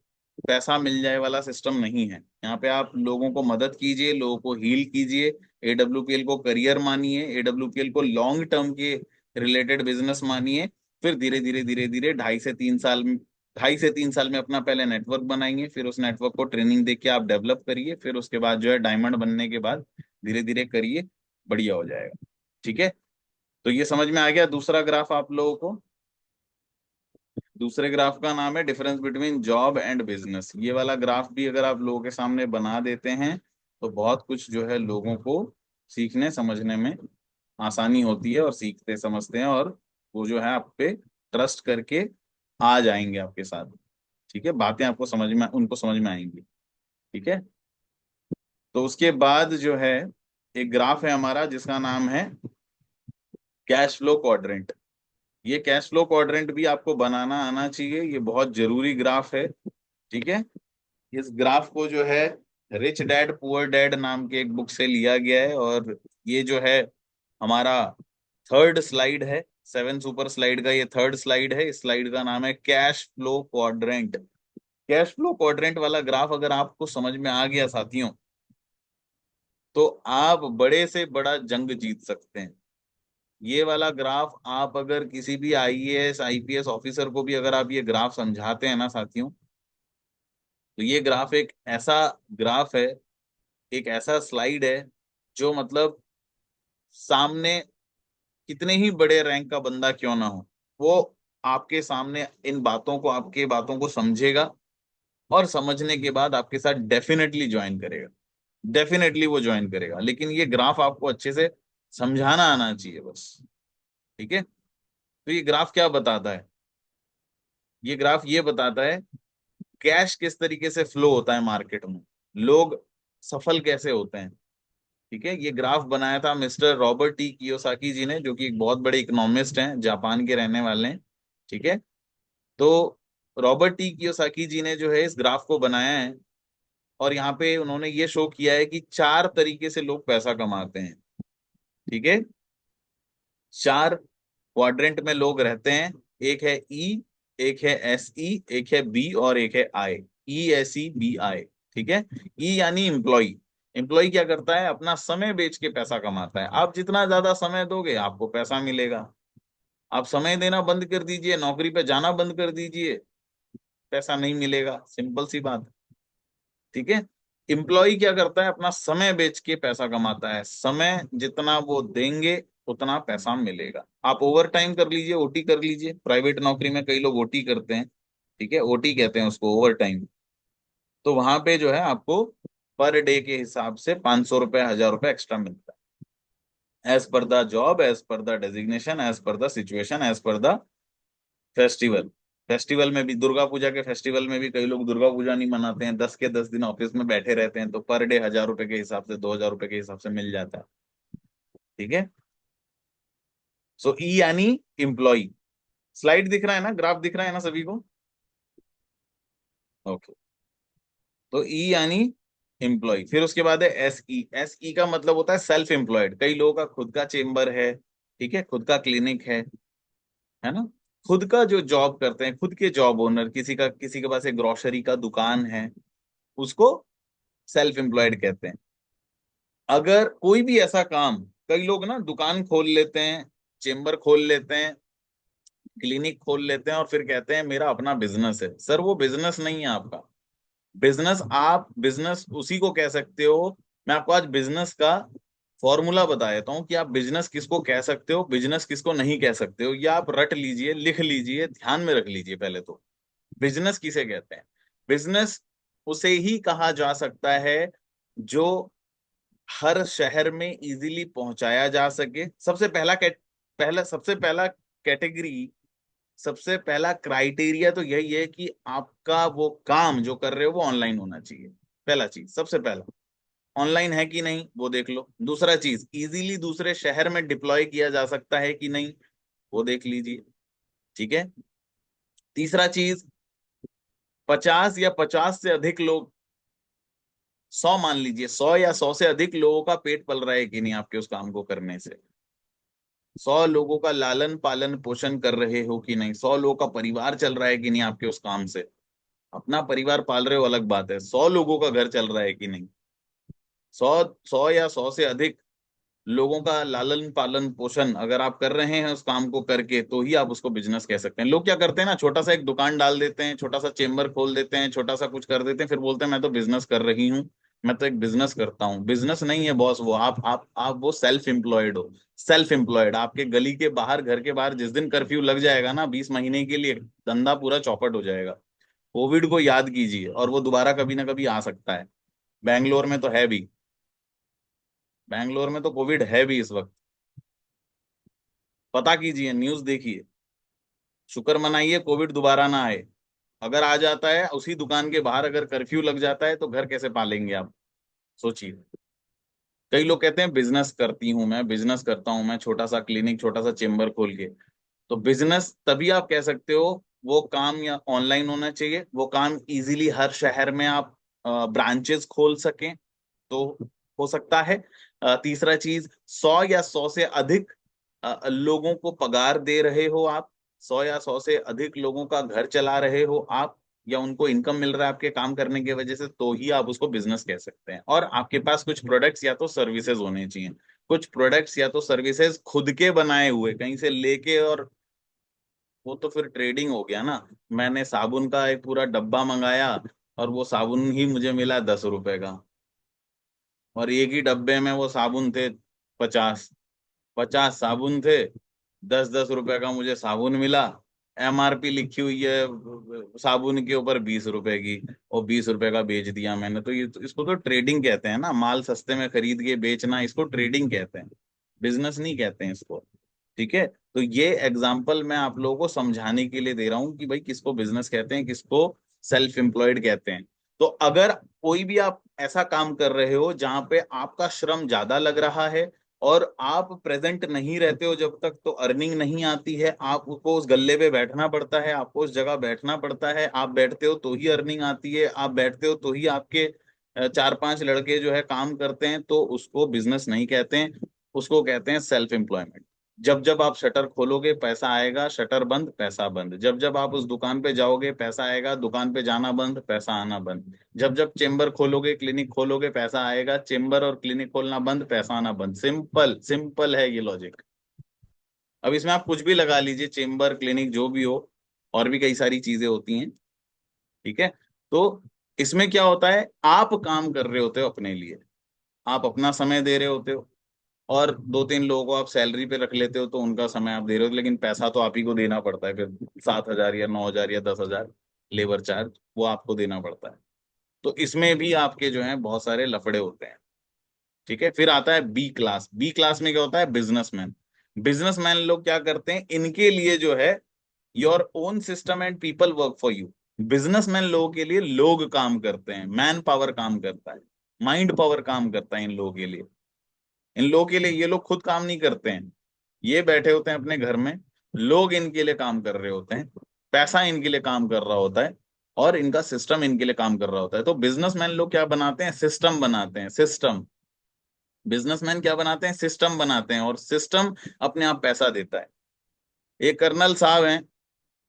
पैसा मिल जाए वाला सिस्टम नहीं है। यहाँ पे आप लोगों को मदद कीजिए, लोगों को हील कीजिए। एडब्ल्यूपीएल को करियर मानिए, एडब्ल्यूपीएल को लॉन्ग टर्म के रिलेटेड बिजनेस मानिए। फिर धीरे धीरे धीरे धीरे 2.5 से 3 साल में अपना पहले नेटवर्क बनाएंगे, फिर उस नेटवर्क को ट्रेनिंग देके आप डेवलप करिए, फिर उसके बाद जो है डायमंड बनने के बाद धीरे धीरे करिए, बढ़िया हो जाएगा। ठीक है, तो ये समझ में आ गया दूसरा ग्राफ आप लोगों को? दूसरे ग्राफ का नाम है difference between job and business. ये वाला ग्राफ भी अगर आप लोगों के सामने बना देते हैं, तो बहुत कुछ जो है लोगों को सीखने समझने में आसानी होती है, और सीखते समझते हैं, और वो जो है आप पे ट्रस्ट करके आ जाएंगे आपके साथ। ठीक है, बातें आपको समझ में, उनको समझ में आएंगी। ठीक है, तो उसके बाद जो है एक ग्राफ है हमारा जिसका नाम है कैश फ्लो क्वाड्रेंट। ये कैश फ्लो क्वाड्रेंट भी आपको बनाना आना चाहिए, ये बहुत जरूरी ग्राफ है। ठीक है, इस ग्राफ को जो है रिच डैड पुअर डैड नाम के एक बुक से लिया गया है, और ये जो है हमारा थर्ड स्लाइड है, 7 सुपर स्लाइड का ये थर्ड स्लाइड है। इस स्लाइड का नाम है cash flow quadrant. Cash flow quadrant वाला ग्राफ अगर आपको समझ में आ गया साथियों, तो आप बड़े से बड़ा जंग जीत सकते हैं। ये वाला ग्राफ आप अगर किसी भी आईएएस आईपीएस ऑफिसर को भी अगर आप ये ग्राफ समझाते हैं ना साथियों, तो ये ग्राफ एक ऐसा ग्राफ है, एक ऐसा स्लाइड है, जो मतलब सामने कितने ही बड़े रैंक का बंदा क्यों ना हो, वो आपके सामने इन बातों को, आपके बातों को समझेगा, और समझने के बाद आपके साथ डेफिनेटली ज्वाइन करेगा। डेफिनेटली वो ज्वाइन करेगा, लेकिन ये ग्राफ आपको अच्छे से समझाना आना चाहिए बस। ठीक है, तो ये ग्राफ क्या बताता है? ये ग्राफ ये बताता है कैश किस तरीके से फ्लो होता है मार्केट में, लोग सफल कैसे होते हैं। ठीक है, ये ग्राफ बनाया था मिस्टर रॉबर्ट टी कियोसाकी जी ने, जो कि एक बहुत बड़े इकोनॉमिस्ट हैं, जापान के रहने वाले हैं। ठीक है, तो रॉबर्ट टी कियोसाकी जी ने जो है इस ग्राफ को बनाया है, और यहाँ पे उन्होंने ये शो किया है कि 4 तरीके से लोग पैसा कमाते हैं। ठीक है, 4 क्वाड्रेंट में लोग रहते हैं। एक है ई, एक है एस ई, एक है बी और एक है आई। E S E B I. ठीक है, ई यानी एम्प्लॉय। एम्प्लॉय क्या करता है, अपना समय बेच के पैसा कमाता है। आप जितना ज्यादा समय दोगे आपको पैसा मिलेगा। आप समय देना बंद कर दीजिए, नौकरी पे जाना बंद कर दीजिए, पैसा नहीं मिलेगा, सिंपल सी बात। ठीक है, एम्प्लॉय क्या करता है, अपना समय बेच के पैसा कमाता है। समय जितना वो देंगे उतना पैसा मिलेगा। आप ओवर टाइम कर लीजिए, ओटी कर लीजिए, प्राइवेट नौकरी में कई लोग ओटी करते हैं। ठीक है, ओटी कहते हैं उसको, ओवर टाइम। तो वहां पे जो है आपको पर डे के हिसाब से 500 रुपए, 1000 रुपए एक्स्ट्रा मिलता है, as per the job, as per the designation, as per the situation, as per the festival. Festival में भी, दुर्गा पूजा के फेस्टिवल में भी कई लोग दुर्गा पूजा नहीं मनाते हैं, 10 के 10 दिन ऑफिस में बैठे रहते हैं, तो पर डे 1000 रुपए के हिसाब से, 2000 रुपए के हिसाब से मिल जाता है। ठीक है, सो ई यानी एम्प्लॉय। स्लाइड दिख रहा है ना, ग्राफ दिख रहा है ना सभी को? ओके, तो ई यानी एम्प्लॉय। फिर उसके बाद है एस ई। एस ई का मतलब होता है सेल्फ एम्प्लॉयड। कई लोगों का खुद का चेम्बर है, ठीक है, खुद का क्लिनिक है ना, खुद का जो जॉब करते हैं, खुद के जॉब ओनर, किसी के पास एक ग्रोसरी का दुकान है, उसको सेल्फ एम्प्लॉयड कहते हैं। अगर कोई भी ऐसा काम, कई लोग ना दुकान खोल लेते हैं, चेम्बर खोल लेते हैं, क्लिनिक खोल लेते हैं, और फिर कहते हैं मेरा अपना बिजनेस है। सर वो बिजनेस नहीं है आपका। बिजनेस, आप बिजनेस उसी को कह सकते हो। मैं आपको आज बिजनेस का फॉर्मूला बता देता हूँ कि आप बिजनेस किसको कह सकते हो, बिजनेस किसको नहीं कह सकते हो। ये आप रट लीजिए, लिख लीजिए, ध्यान में रख लीजिए पहले तो। बिजनेस किसे कहते हैं? बिजनेस उसे ही कहा जा सकता है जो हर शहर में इजीली पहुंचाया जा सके। सबसे पहला कैटेगरी, सबसे पहला क्राइटेरिया तो यही है कि आपका वो काम जो कर रहे हो वो ऑनलाइन होना चाहिए। पहला चीज, सबसे पहला, ऑनलाइन है कि नहीं वो देख लो। दूसरा चीज, इजीली दूसरे शहर में डिप्लॉय किया जा सकता है कि नहीं, वो देख लीजिए। ठीक है, तीसरा चीज, 50 या 50 से अधिक लोग, 100 मान लीजिए, 100 या 100 से अधिक लोगों का पेट पल रहा है कि नहीं आपके उस काम को करने से। 100 लोगों का लालन पालन पोषण कर रहे हो कि नहीं, 100 लोगों का परिवार चल रहा है कि नहीं आपके उस काम से। अपना परिवार पाल रहे हो अलग बात है, 100 लोगों का घर चल रहा है कि नहीं। 100 या 100 से अधिक लोगों का लालन पालन पोषण अगर आप कर रहे हैं उस काम को करके, तो ही आप उसको बिजनेस कह सकते हैं। लोग क्या करते हैं ना, छोटा सा एक दुकान डाल देते हैं, छोटा सा चेम्बर खोल देते हैं, छोटा सा कुछ कर देते हैं, फिर बोलते हैं मैं तो बिजनेस कर रही हूँ, मैं तो एक बिजनेस करता हूँ। बिजनेस नहीं है बॉस वो, आप वो सेल्फ एम्प्लॉयड हो। सेल्फ एम्प्लॉयड, आपके गली के बाहर, घर के बाहर जिस दिन कर्फ्यू लग जाएगा ना, 20 महीने के लिए धंधा पूरा चौपट हो जाएगा। कोविड को याद कीजिए, और वो दोबारा कभी ना कभी आ सकता है। बैंगलोर में तो है भी, बैंगलोर में तो कोविड है भी इस वक्त। पता कीजिए, न्यूज देखिए, शुक्र मनाइए कोविड दोबारा ना आए। अगर आ जाता है, उसी दुकान के बाहर अगर कर्फ्यू लग जाता है, तो घर कैसे पालेंगे आप, सोचिए। कई लोग कहते हैं बिजनेस करती हूँ मैं, बिजनेस करता हूँ मैं, छोटा सा क्लिनिक, छोटा सा चेम्बर खोल के। तो बिजनेस तभी आप कह सकते हो, वो काम या ऑनलाइन होना चाहिए, वो काम इजीली हर शहर में आप ब्रांचेस खोल सकें तो हो सकता है। तीसरा चीज, 100 या 100 से अधिक लोगों को पगार दे रहे हो आप, 100 या 100 से अधिक लोगों का घर चला रहे हो आप, या उनको इनकम मिल रहा है आपके काम करने की वजह से, तो ही आप उसको बिजनेस कह सकते हैं। और आपके पास कुछ प्रोडक्ट्स या तो सर्विसेज होने चाहिए। कुछ प्रोडक्ट्स या तो सर्विसेज खुद के बनाए हुए कहीं से लेके, और वो तो फिर ट्रेडिंग हो गया ना। मैंने साबुन का एक पूरा डब्बा मंगाया, और वो साबुन ही मुझे मिला 10 रुपए का, और एक ही डब्बे में वो साबुन थे 50, 50 साबुन थे, 10-10 रुपए का मुझे साबुन मिला। एमआरपी लिखी हुई है साबुन के ऊपर 20 रुपए की, और 20 रुपए का बेच दिया मैंने। तो ये तो, इसको तो ट्रेडिंग कहते हैं ना, माल सस्ते में खरीद के बेचना, इसको ट्रेडिंग कहते हैं, बिजनेस नहीं कहते हैं इसको। ठीक है, तो ये एग्जाम्पल मैं आप लोगों को समझाने के लिए दे रहा हूँ कि भाई किसको बिजनेस कहते हैं, किसको सेल्फ एम्प्लॉयड कहते हैं। तो अगर कोई भी आप ऐसा काम कर रहे हो जहां पे आपका श्रम ज्यादा लग रहा है और आप प्रेजेंट नहीं रहते हो जब तक, तो अर्निंग नहीं आती है, आपको उस गल्ले पे बैठना पड़ता है, आपको उस जगह बैठना पड़ता है, आप बैठते हो तो ही अर्निंग आती है, आप बैठते हो तो ही आपके चार पांच लड़के जो है काम करते हैं, तो उसको बिजनेस नहीं कहते हैं, उसको कहते हैं सेल्फ एम्प्लॉयमेंट। जब जब आप शटर खोलोगे पैसा आएगा, शटर बंद पैसा बंद। जब जब आप उस दुकान पे जाओगे पैसा आएगा, दुकान पे जाना बंद पैसा आना बंद। जब जब चेम्बर खोलोगे, क्लिनिक खोलोगे, पैसा आएगा, चेम्बर और क्लिनिक खोलना बंद पैसा आना बंद। सिंपल सिंपल है ये लॉजिक। अब इसमें आप कुछ भी लगा लीजिए, चेम्बर क्लिनिक जो भी हो, और भी कई सारी चीजें होती हैं, ठीक है। तो इसमें क्या होता है, आप काम कर रहे होते हो अपने लिए, आप अपना समय दे रहे होते हो, और दो तीन लोगों को आप सैलरी पे रख लेते हो तो उनका समय आप दे रहे हो, लेकिन पैसा तो आप ही को देना पड़ता है फिर। 7,000 या 9,000 या 10,000 लेबर चार्ज वो आपको देना पड़ता है। तो इसमें भी आपके जो है बहुत सारे लफड़े होते हैं, ठीक है। फिर आता है बी क्लास। बी क्लास में क्या होता है, बिजनेसमैन। बिजनेसमैन लोग क्या करते हैं, इनके लिए जो है your own system and people work for you. Businessman लोगों के लिए लोग काम करते हैं, मैन पावर काम करता है, माइंड पावर काम करता है इन लोगों के लिए। इन लोगों के लिए, ये लोग खुद काम नहीं करते हैं, ये बैठे होते हैं अपने घर में, लोग इनके लिए काम कर रहे होते हैं, पैसा इनके लिए काम कर रहा होता है, और इनका सिस्टम इनके लिए काम कर रहा होता है। तो बिजनेसमैन लोग क्या बनाते हैं, सिस्टम बनाते हैं, सिस्टम। बिजनेसमैन क्या बनाते हैं, सिस्टम बनाते हैं, और सिस्टम अपने आप पैसा देता है। एक कर्नल साहब हैं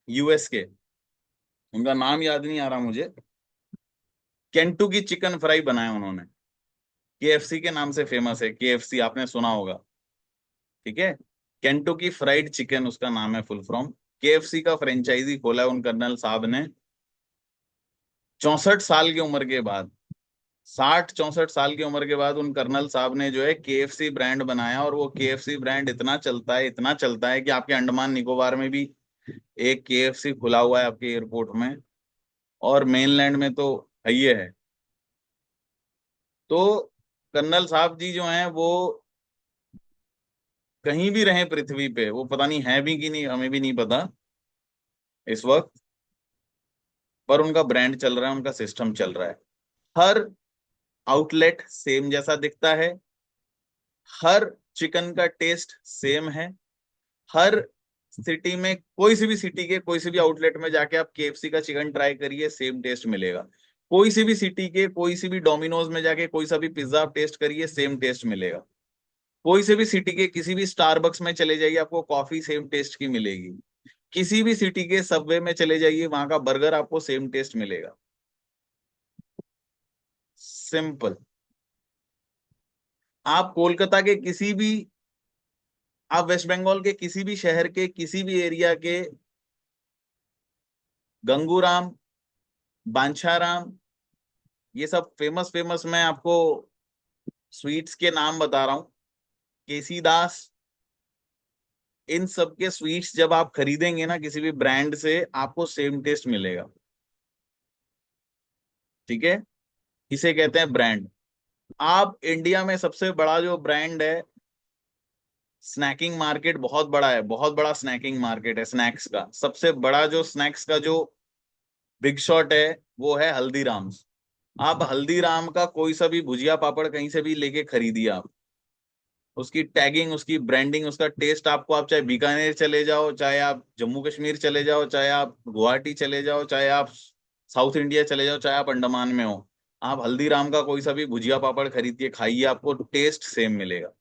यूएस के, उनका नाम याद नहीं आ रहा मुझे, केंटुकी चिकन फ्राई बनाया उन्होंने, केएफसी के नाम से फेमस है, केएफसी आपने सुना होगा, ठीक है। केंटुकी फ्राइड चिकन उसका नाम है फुल फॉर्म। केएफसी का फ्रेंचाइजी खोला है उन कर्नल साहब ने 64 साल की उम्र के बाद। 60 64 साल की उम्र के बाद उन कर्नल साहब ने जो है केएफसी ब्रांड बनाया, और वो केएफसी ब्रांड इतना चलता है, इतना चलता है कि आपके अंडमान निकोबार में भी एक केएफसी खुला हुआ है आपके एयरपोर्ट में, और मेनलैंड में तो है ही है। तो कर्नल साहब जी जो हैं वो कहीं भी रहे पृथ्वी पे, वो पता नहीं है भी कि नहीं, हमें भी नहीं पता इस वक्त, पर उनका ब्रांड चल रहा है, उनका सिस्टम चल रहा है। हर आउटलेट सेम जैसा दिखता है, हर चिकन का टेस्ट सेम है, हर सिटी में, कोई सी भी सिटी के कोई सी भी आउटलेट में जाके आप केएफसी का चिकन ट्राई करिए, सेम टेस्ट मिलेगा। कोई सी भी सिटी के कोई सी भी डोमिनोज में जाके कोई सा भी पिज्जा आप टेस्ट करिए, सेम टेस्ट मिलेगा। कोई से भी सिटी के किसी भी स्टारबक्स में चले जाइए, आपको कॉफी सेम टेस्ट की मिलेगी। किसी भी सिटी के सबवे में चले जाइए, वहां का बर्गर आपको सेम टेस्ट मिलेगा। सिंपल। आप कोलकाता के किसी भी, आप वेस्ट बंगाल के किसी भी शहर के किसी भी एरिया के गंगूराम, बांछाराम, ये सब फेमस फेमस मैं आपको स्वीट्स के नाम बता रहा हूँ, केसी दास, इन सब के स्वीट्स जब आप खरीदेंगे ना किसी भी ब्रांड से, आपको सेम टेस्ट मिलेगा, ठीक है। इसे कहते हैं ब्रांड। आप इंडिया में सबसे बड़ा जो ब्रांड है, स्नैकिंग मार्केट बहुत बड़ा है, बहुत बड़ा स्नैकिंग मार्केट है स्नैक्स का, सबसे बड़ा जो स्नैक्स का जो बिग शॉट है वो है हल्दीराम्स। आप हल्दीराम का कोई सा भी भुजिया पापड़ कहीं से भी लेके खरीदिए आप, उसकी टैगिंग, उसकी ब्रांडिंग, उसका टेस्ट आपको, आप चाहे बीकानेर चले जाओ, चाहे आप जम्मू कश्मीर चले जाओ, चाहे आप गुवाहाटी चले जाओ, चाहे आप साउथ इंडिया चले जाओ, चाहे आप अंडमान में हो, आप हल्दीराम का कोई सा भी भुजिया पापड़ खरीद के खाइए, आपको टेस्ट सेम मिलेगा।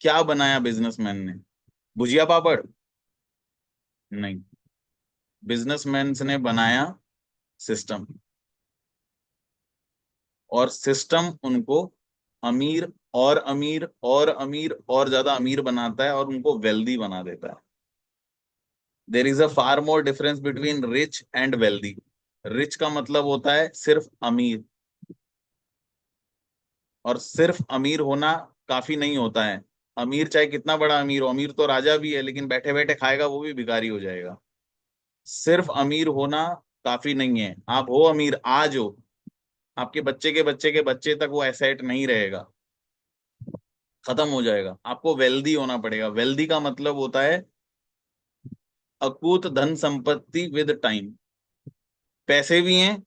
क्या बनाया बिजनेसमैन ने, भुजिया पापड़? नहीं, बिजनेसमैन ने बनाया सिस्टम, और सिस्टम उनको अमीर और अमीर और अमीर और ज्यादा अमीर बनाता है, और उनको वेल्दी बना देता है। There is a far more difference between rich and wealthy. Rich का मतलब होता है सिर्फ अमीर, और सिर्फ अमीर होना काफी नहीं होता है। अमीर चाहे कितना बड़ा अमीर हो, अमीर तो राजा भी है, लेकिन बैठे बैठे खाएगा वो भी भिखारी हो जाएगा। सिर्फ अमीर होना काफी नहीं है। आप हो अमीर आज हो, आपके बच्चे के बच्चे के बच्चे तक वो एसेट नहीं रहेगा, खत्म हो जाएगा। आपको वेल्दी होना पड़ेगा। वेल्दी का मतलब होता है अकूत धन संपत्ति विद टाइम। पैसे भी हैं,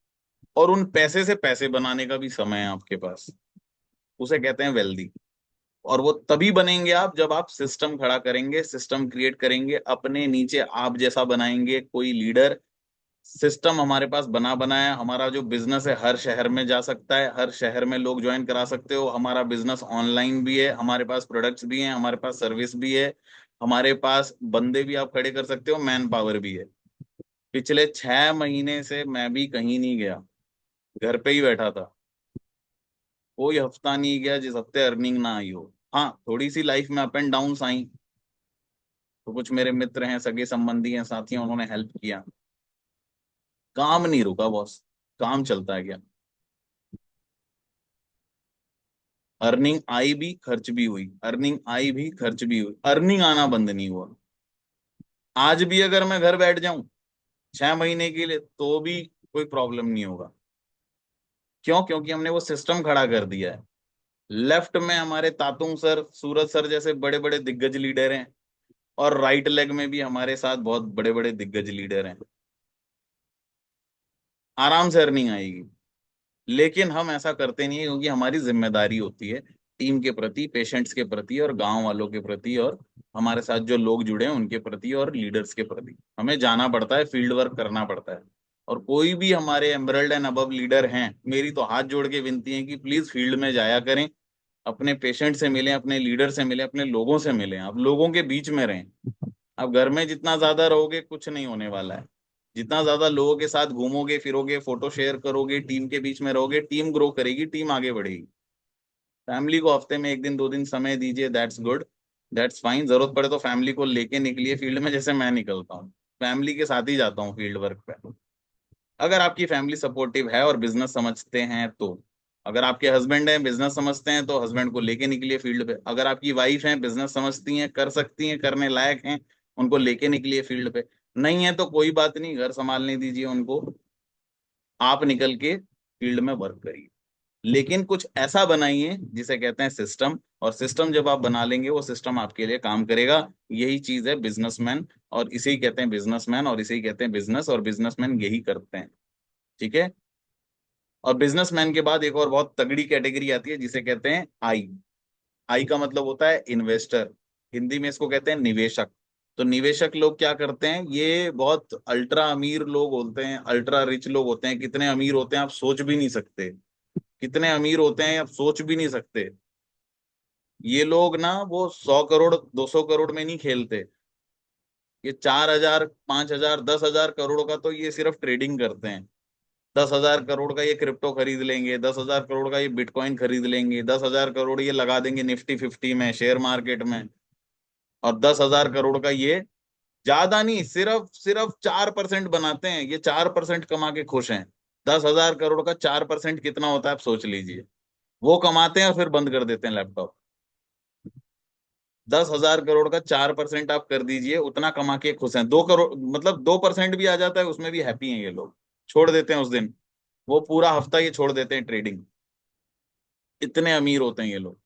और उन पैसे से पैसे बनाने का भी समय है आपके पास। उसे कहते हैं वेल्दी। और वो तभी बनेंगे आप जब आप सिस्टम खड़ा करेंगे, सिस्टम क्रिएट करेंगे, अपने नीचे आप जैसा बनाएंगे कोई लीडर। सिस्टम हमारे पास बना बनाया, हमारा जो बिजनेस है हर शहर में जा सकता है, हर शहर में लोग ज्वाइन करा सकते हो। हमारा बिजनेस ऑनलाइन भी है, हमारे पास प्रोडक्ट्स भी हैं, हमारे पास सर्विस भी है, हमारे पास बंदे भी आप खड़े कर सकते हो, मैन पावर भी है। पिछले 6 महीने से मैं भी कहीं नहीं गया, घर पे ही बैठा था। कोई हफ्ता नहीं गया जिस हफ्ते अर्निंग ना आई हो। हाँ, थोड़ी सी लाइफ में अप एंड डाउन आई, तो कुछ मेरे मित्र हैं, सगे संबंधी हैं, साथी हैं, उन्होंने हेल्प किया। काम नहीं रुका बॉस, काम चलता है क्या। अर्निंग आई भी, खर्च भी हुई, अर्निंग आई भी, खर्च भी हुई, अर्निंग आना बंद नहीं हुआ। आज भी अगर मैं घर बैठ जाऊं 6 महीने के लिए तो भी कोई प्रॉब्लम नहीं होगा। क्यों? क्योंकि हमने वो सिस्टम खड़ा कर दिया है। लेफ्ट में हमारे तातुंग सर, सूरज सर जैसे बड़े बड़े दिग्गज लीडर हैं, और राइट लेग में भी हमारे साथ बहुत बड़े बड़े दिग्गज लीडर हैं। आराम से अर्निंग आएगी। लेकिन हम ऐसा करते नहीं है, क्योंकि हमारी जिम्मेदारी होती है टीम के प्रति, पेशेंट्स के प्रति, और गांव वालों के प्रति, और हमारे साथ जो लोग जुड़े हैं उनके प्रति, और लीडर्स के प्रति हमें जाना पड़ता है, फील्ड वर्क करना पड़ता है। और कोई भी हमारे एमरल्ड एंड अबव लीडर हैं, मेरी तो हाथ जोड़ के विनती है कि प्लीज फील्ड में जाया करें, अपने पेशेंट से मिलें, अपने लीडर से मिलें, अपने लोगों से मिलें, आप लोगों के बीच में रहें। आप घर में जितना ज्यादा रहोगे कुछ नहीं होने वाला है। जितना ज्यादा लोगों के साथ घूमोगे फिरोगे, फोटो शेयर करोगे, टीम के बीच में रहोगे, टीम ग्रो करेगी, टीम आगे बढ़ेगी। फैमिली को हफ्ते में 1 दिन 2 दिन समय दीजिए, दैट्स गुड, दैट्स फाइन। जरूरत पड़े तो फैमिली को लेके निकलिए फील्ड में, जैसे मैं निकलता हूँ, फैमिली के साथ ही जाता हूँ फील्ड वर्क पे। अगर आपकी फैमिली सपोर्टिव है और बिजनेस समझते हैं तो। अगर आपके हस्बैंड हैं, बिजनेस समझते हैं, तो हस्बैंड को लेके निकलिए फील्ड पे। अगर आपकी वाइफ है, बिजनेस समझती हैं, कर सकती हैं, करने लायक हैं, उनको लेके निकलिए फील्ड पे। नहीं है तो कोई बात नहीं, घर संभालने दीजिए उनको, आप निकल के फील्ड में वर्क करिए। लेकिन कुछ ऐसा बनाइए जिसे कहते हैं सिस्टम, और सिस्टम जब आप बना लेंगे वो सिस्टम आपके लिए काम करेगा। यही चीज है बिजनेसमैन, और इसे ही कहते हैं बिजनेसमैन, और इसे ही कहते हैं बिजनेस, और बिजनेसमैन यही करते हैं। ठीक है। और बिजनेसमैन के बाद एक और बहुत तगड़ी कैटेगरी आती है जिसे कहते हैं आई। आई का मतलब होता है इन्वेस्टर, हिंदी में इसको कहते हैं निवेशक। तो निवेशक लोग क्या करते हैं, ये बहुत अल्ट्रा अमीर लोग होते हैं, अल्ट्रा रिच लोग होते हैं। कितने अमीर होते हैं आप सोच भी नहीं सकते, कितने अमीर होते हैं आप सोच भी नहीं सकते। ये लोग ना वो 100 करोड़ 200 करोड़ में नहीं खेलते। ये 4,000 5,000 10,000 करोड़ का तो ये सिर्फ ट्रेडिंग करते हैं। 10,000 करोड़ का ये क्रिप्टो खरीद लेंगे, 10,000 करोड़ का ये बिटकॉइन खरीद लेंगे, 10,000 करोड़ ये लगा देंगे निफ्टी 50 में, शेयर मार्केट में। और 10,000 करोड़ का ये, ज्यादा नहीं, सिर्फ सिर्फ 4% बनाते हैं, ये 4% कमा के खुश हैं। 10,000 करोड़ का 4% कितना होता है आप सोच लीजिए। वो कमाते हैं और फिर बंद कर देते हैं लैपटॉप। 10,000 करोड़ का 4% आप कर दीजिए, उतना कमा के खुश हैं। 2 करोड़ मतलब 2% भी आ जाता है उसमें भी हैप्पी हैं ये लोग, छोड़ देते हैं उस दिन, वो पूरा हफ्ता ये छोड़ देते हैं ट्रेडिंग। इतने अमीर होते हैं ये लोग।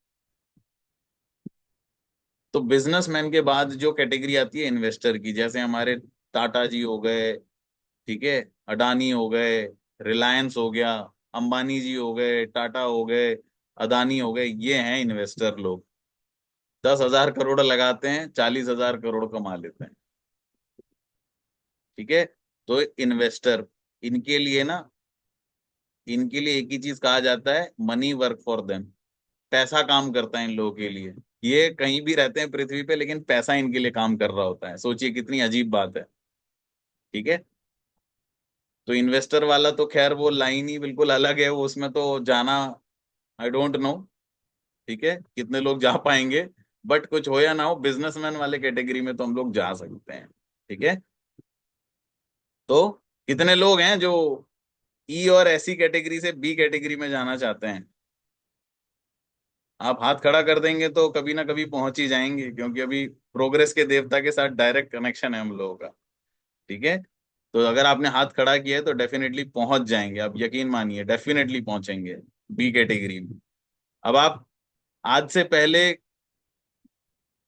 तो बिजनेसमैन के बाद जो कैटेगरी आती है इन्वेस्टर की, जैसे हमारे टाटा जी हो गए, ठीक है, अडानी हो गए, रिलायंस हो गया, अंबानी जी हो गए, टाटा हो गए, अदानी हो गए, ये हैं इन्वेस्टर लोग। 10,000 करोड़ लगाते हैं, 40,000 करोड़ कमा लेते हैं। ठीक है। तो इन्वेस्टर, इनके लिए ना, इनके लिए एक ही चीज कहा जाता है, मनी वर्क फॉर देम। पैसा काम करता है इन लोगों के लिए। ये कहीं भी रहते हैं पृथ्वी पे, लेकिन पैसा इनके लिए काम कर रहा होता है। सोचिए कितनी अजीब बात है। ठीक है। तो इन्वेस्टर वाला तो खैर वो लाइन ही बिल्कुल अलग है, वो उसमें तो जाना, आई डोंट नो, ठीक है, कितने लोग जा पाएंगे। बट कुछ हो या ना हो, बिजनेसमैन वाले कैटेगरी में तो हम लोग जा सकते हैं। ठीक है। तो कितने लोग हैं जो ई और ऐसी कैटेगरी से बी कैटेगरी में जाना चाहते हैं? आप हाथ खड़ा कर देंगे तो कभी ना कभी पहुंच ही जाएंगे, क्योंकि अभी प्रोग्रेस के देवता के साथ डायरेक्ट कनेक्शन है हम लोगों का। ठीक है। तो अगर आपने हाथ खड़ा किया है तो डेफिनेटली पहुंच जाएंगे, आप यकीन मानिए, डेफिनेटली पहुंचेंगे बी कैटेगरी में। अब आप आज से पहले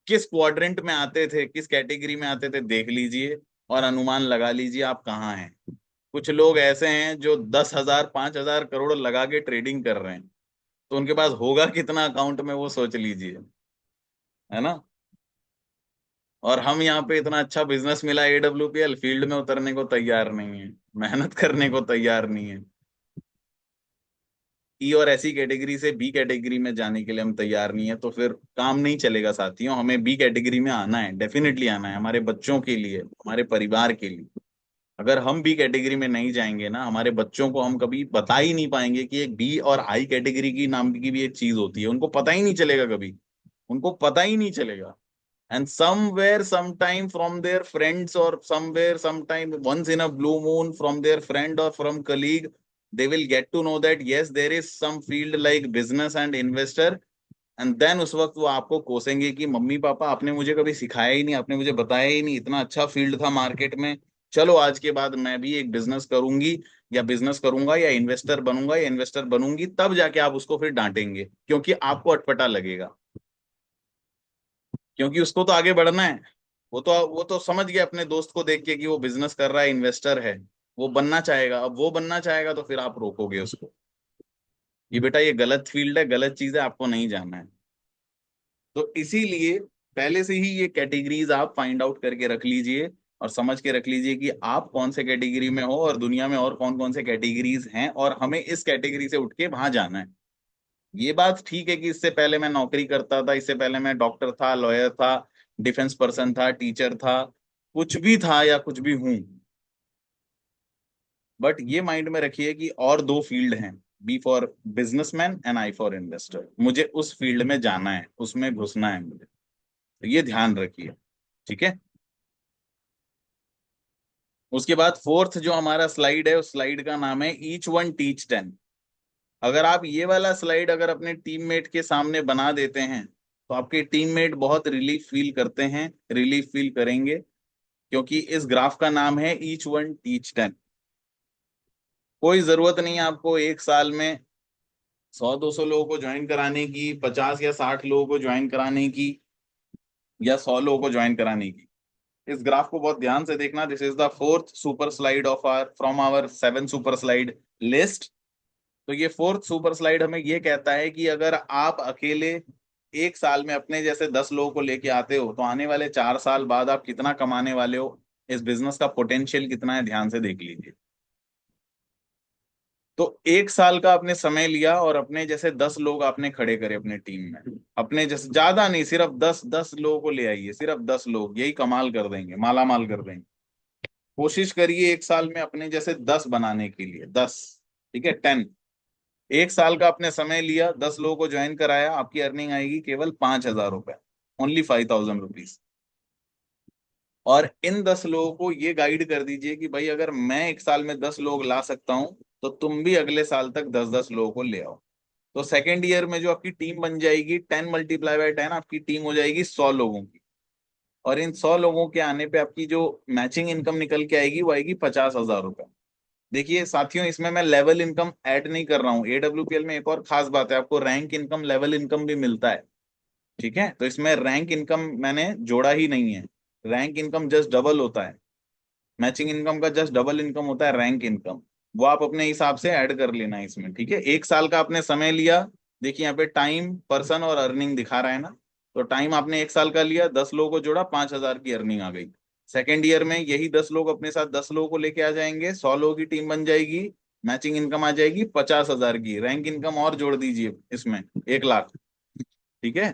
किस क्वाड्रेंट में आते थे, किस कैटेगरी में आते थे, देख लीजिए और अनुमान लगा लीजिए आप कहाँ हैं। कुछ लोग ऐसे हैं जो 10,000 5,000 करोड़ लगा के ट्रेडिंग कर रहे हैं, तो उनके पास होगा कितना अकाउंट में, वो सोच लीजिए, है ना। और हम यहाँ पे इतना अच्छा बिजनेस मिला AWPL, फील्ड में उतरने को तैयार नहीं है, मेहनत करने को तैयार नहीं है। ई और ऐसी कैटेगरी से बी कैटेगरी में जाने के लिए हम तैयार नहीं है, तो फिर काम नहीं चलेगा साथियों। हमें बी कैटेगरी में आना है, डेफिनेटली आना है, हमारे बच्चों के लिए, हमारे परिवार के लिए। अगर हम बी कैटेगरी में नहीं जाएंगे ना, हमारे बच्चों को हम कभी बता ही नहीं पाएंगे कि एक बी और आई कैटेगरी की नाम की भी एक चीज होती है, उनको पता ही नहीं चलेगा कभी, उनको पता ही नहीं चलेगा। And somewhere, sometime from their friends, or somewhere, sometime, once in a blue moon, from their friend or from colleague, they will get to know that yes, there is some field like business and investor. And then उस वक्त वो आपको कोसेंगे कि mummy papa आपने मुझे कभी सिखाया ही नहीं, आपने मुझे बताया ही नहीं, इतना अच्छा फील्ड था मार्केट में। चलो आज के बाद मैं भी एक बिजनेस करूंगी, या बिजनेस करूंगा, या इन्वेस्टर बनूंगा, या इन्वेस्टर बनूंगी, तब जाके आप उसको फिर डांटेंगे, क्योंकि आपको अटपटा लगेगा, क्योंकि उसको तो आगे बढ़ना है। वो तो समझ गया अपने दोस्त को देख के कि वो बिजनेस कर रहा है, इन्वेस्टर है, वो बनना चाहेगा। अब वो बनना चाहेगा तो फिर आप रोकोगे उसको, ये बेटा ये गलत फील्ड है, गलत चीज है, आपको नहीं जाना है। तो इसीलिए पहले से ही ये कैटेगरीज आप फाइंड आउट करके रख लीजिए, और समझ के रख लीजिए कि आप कौन से कैटेगरी में हो, और दुनिया में और कौन कौन से कैटेगरीज हैं, और हमें इस कैटेगरी से उठ के वहां जाना है। ये बात ठीक है कि इससे पहले मैं नौकरी करता था, इससे पहले मैं डॉक्टर था, लॉयर था, डिफेंस पर्सन था, टीचर था, कुछ भी था या कुछ भी हूं, बट ये माइंड में रखिए कि और दो फील्ड हैं, B for businessman and I for investor. मुझे उस फील्ड में जाना है, उसमें घुसना है मुझे, तो ये ध्यान रखिए, ठीक है। उसके बाद फोर्थ जो हमारा स्लाइड है, उस स्लाइड का नाम है ईच वन टीच 10। अगर आप ये वाला स्लाइड अगर अपने टीममेट के सामने बना देते हैं, तो आपके टीममेट बहुत रिलीफ फील करते हैं, रिलीफ फील करेंगे, क्योंकि इस ग्राफ का नाम है ईच वन टीच 10। कोई जरूरत नहीं है आपको एक साल में 100 200 लोगों को ज्वाइन कराने की, 50 या 60 लोगों को ज्वाइन कराने की, या 100 लोगों को ज्वाइन कराने की। इस ग्राफ को बहुत ध्यान से देखना। This is the fourth super slide of our from our 7 super slide list. तो ये फोर्थ सुपर स्लाइड हमें ये कहता है कि अगर आप अकेले एक साल में अपने जैसे 10 लोगों को लेके आते हो, तो आने वाले 4 साल बाद आप कितना कमाने वाले हो, इस बिजनेस का पोटेंशियल कितना है, ध्यान से देख लीजिए। तो एक साल का आपने समय लिया, और अपने जैसे 10 लोग आपने खड़े करे अपने टीम में, अपने जैसे, ज्यादा नहीं, सिर्फ 10 10 लोगों को ले आइए, सिर्फ 10 लोग, यही कमाल कर देंगे, माला माल कर देंगे। कोशिश करिए एक साल में अपने जैसे 10 बनाने के लिए, 10, ठीक है, 10। एक साल का आपने समय लिया, 10 लोगों को ज्वाइन कराया, आपकी अर्निंग आएगी केवल 5,000 रुपए, ओनली 5,000 रुपीज। और इन 10 लोगों को ये गाइड कर दीजिए कि भाई अगर मैं एक साल में 10 लोग ला सकता हूं, तो तुम भी अगले साल तक 10 10 लोगों को ले आओ। तो सेकेंड ईयर में जो आपकी टीम बन जाएगी, 10 × 10 आपकी टीम हो जाएगी 100 लोगों की। और इन 100 लोगों के आने पे आपकी जो मैचिंग इनकम निकल के आएगी, वो आएगी 50,000 रुपए। देखिए साथियों, इसमें मैं लेवल इनकम ऐड नहीं कर रहा हूँ। AWPL में एक और खास बात है, आपको रैंक इनकम, लेवल इनकम भी मिलता है, ठीक है। तो इसमें रैंक इनकम मैंने जोड़ा ही नहीं है। रैंक इनकम जस्ट डबल होता है, मैचिंग इनकम का जस्ट डबल इनकम होता है रैंक इनकम। वो आप अपने हिसाब से ऐड कर लेना है इसमें, ठीक है। एक साल का आपने समय लिया, देखिए यहाँ पे टाइम, पर्सन और अर्निंग दिखा रहा है ना। तो टाइम आपने एक साल का लिया, 10 लोगों को जोड़ा, 5,000 की अर्निंग आ गई। सेकेंड ईयर में यही 10 लोग अपने साथ 10 लोगों को लेके आ जाएंगे, 100 लोगों की टीम बन जाएगी, मैचिंग इनकम आ जाएगी 50,000 की, रैंक इनकम और जोड़ दीजिए इसमें, 1 लाख, ठीक है।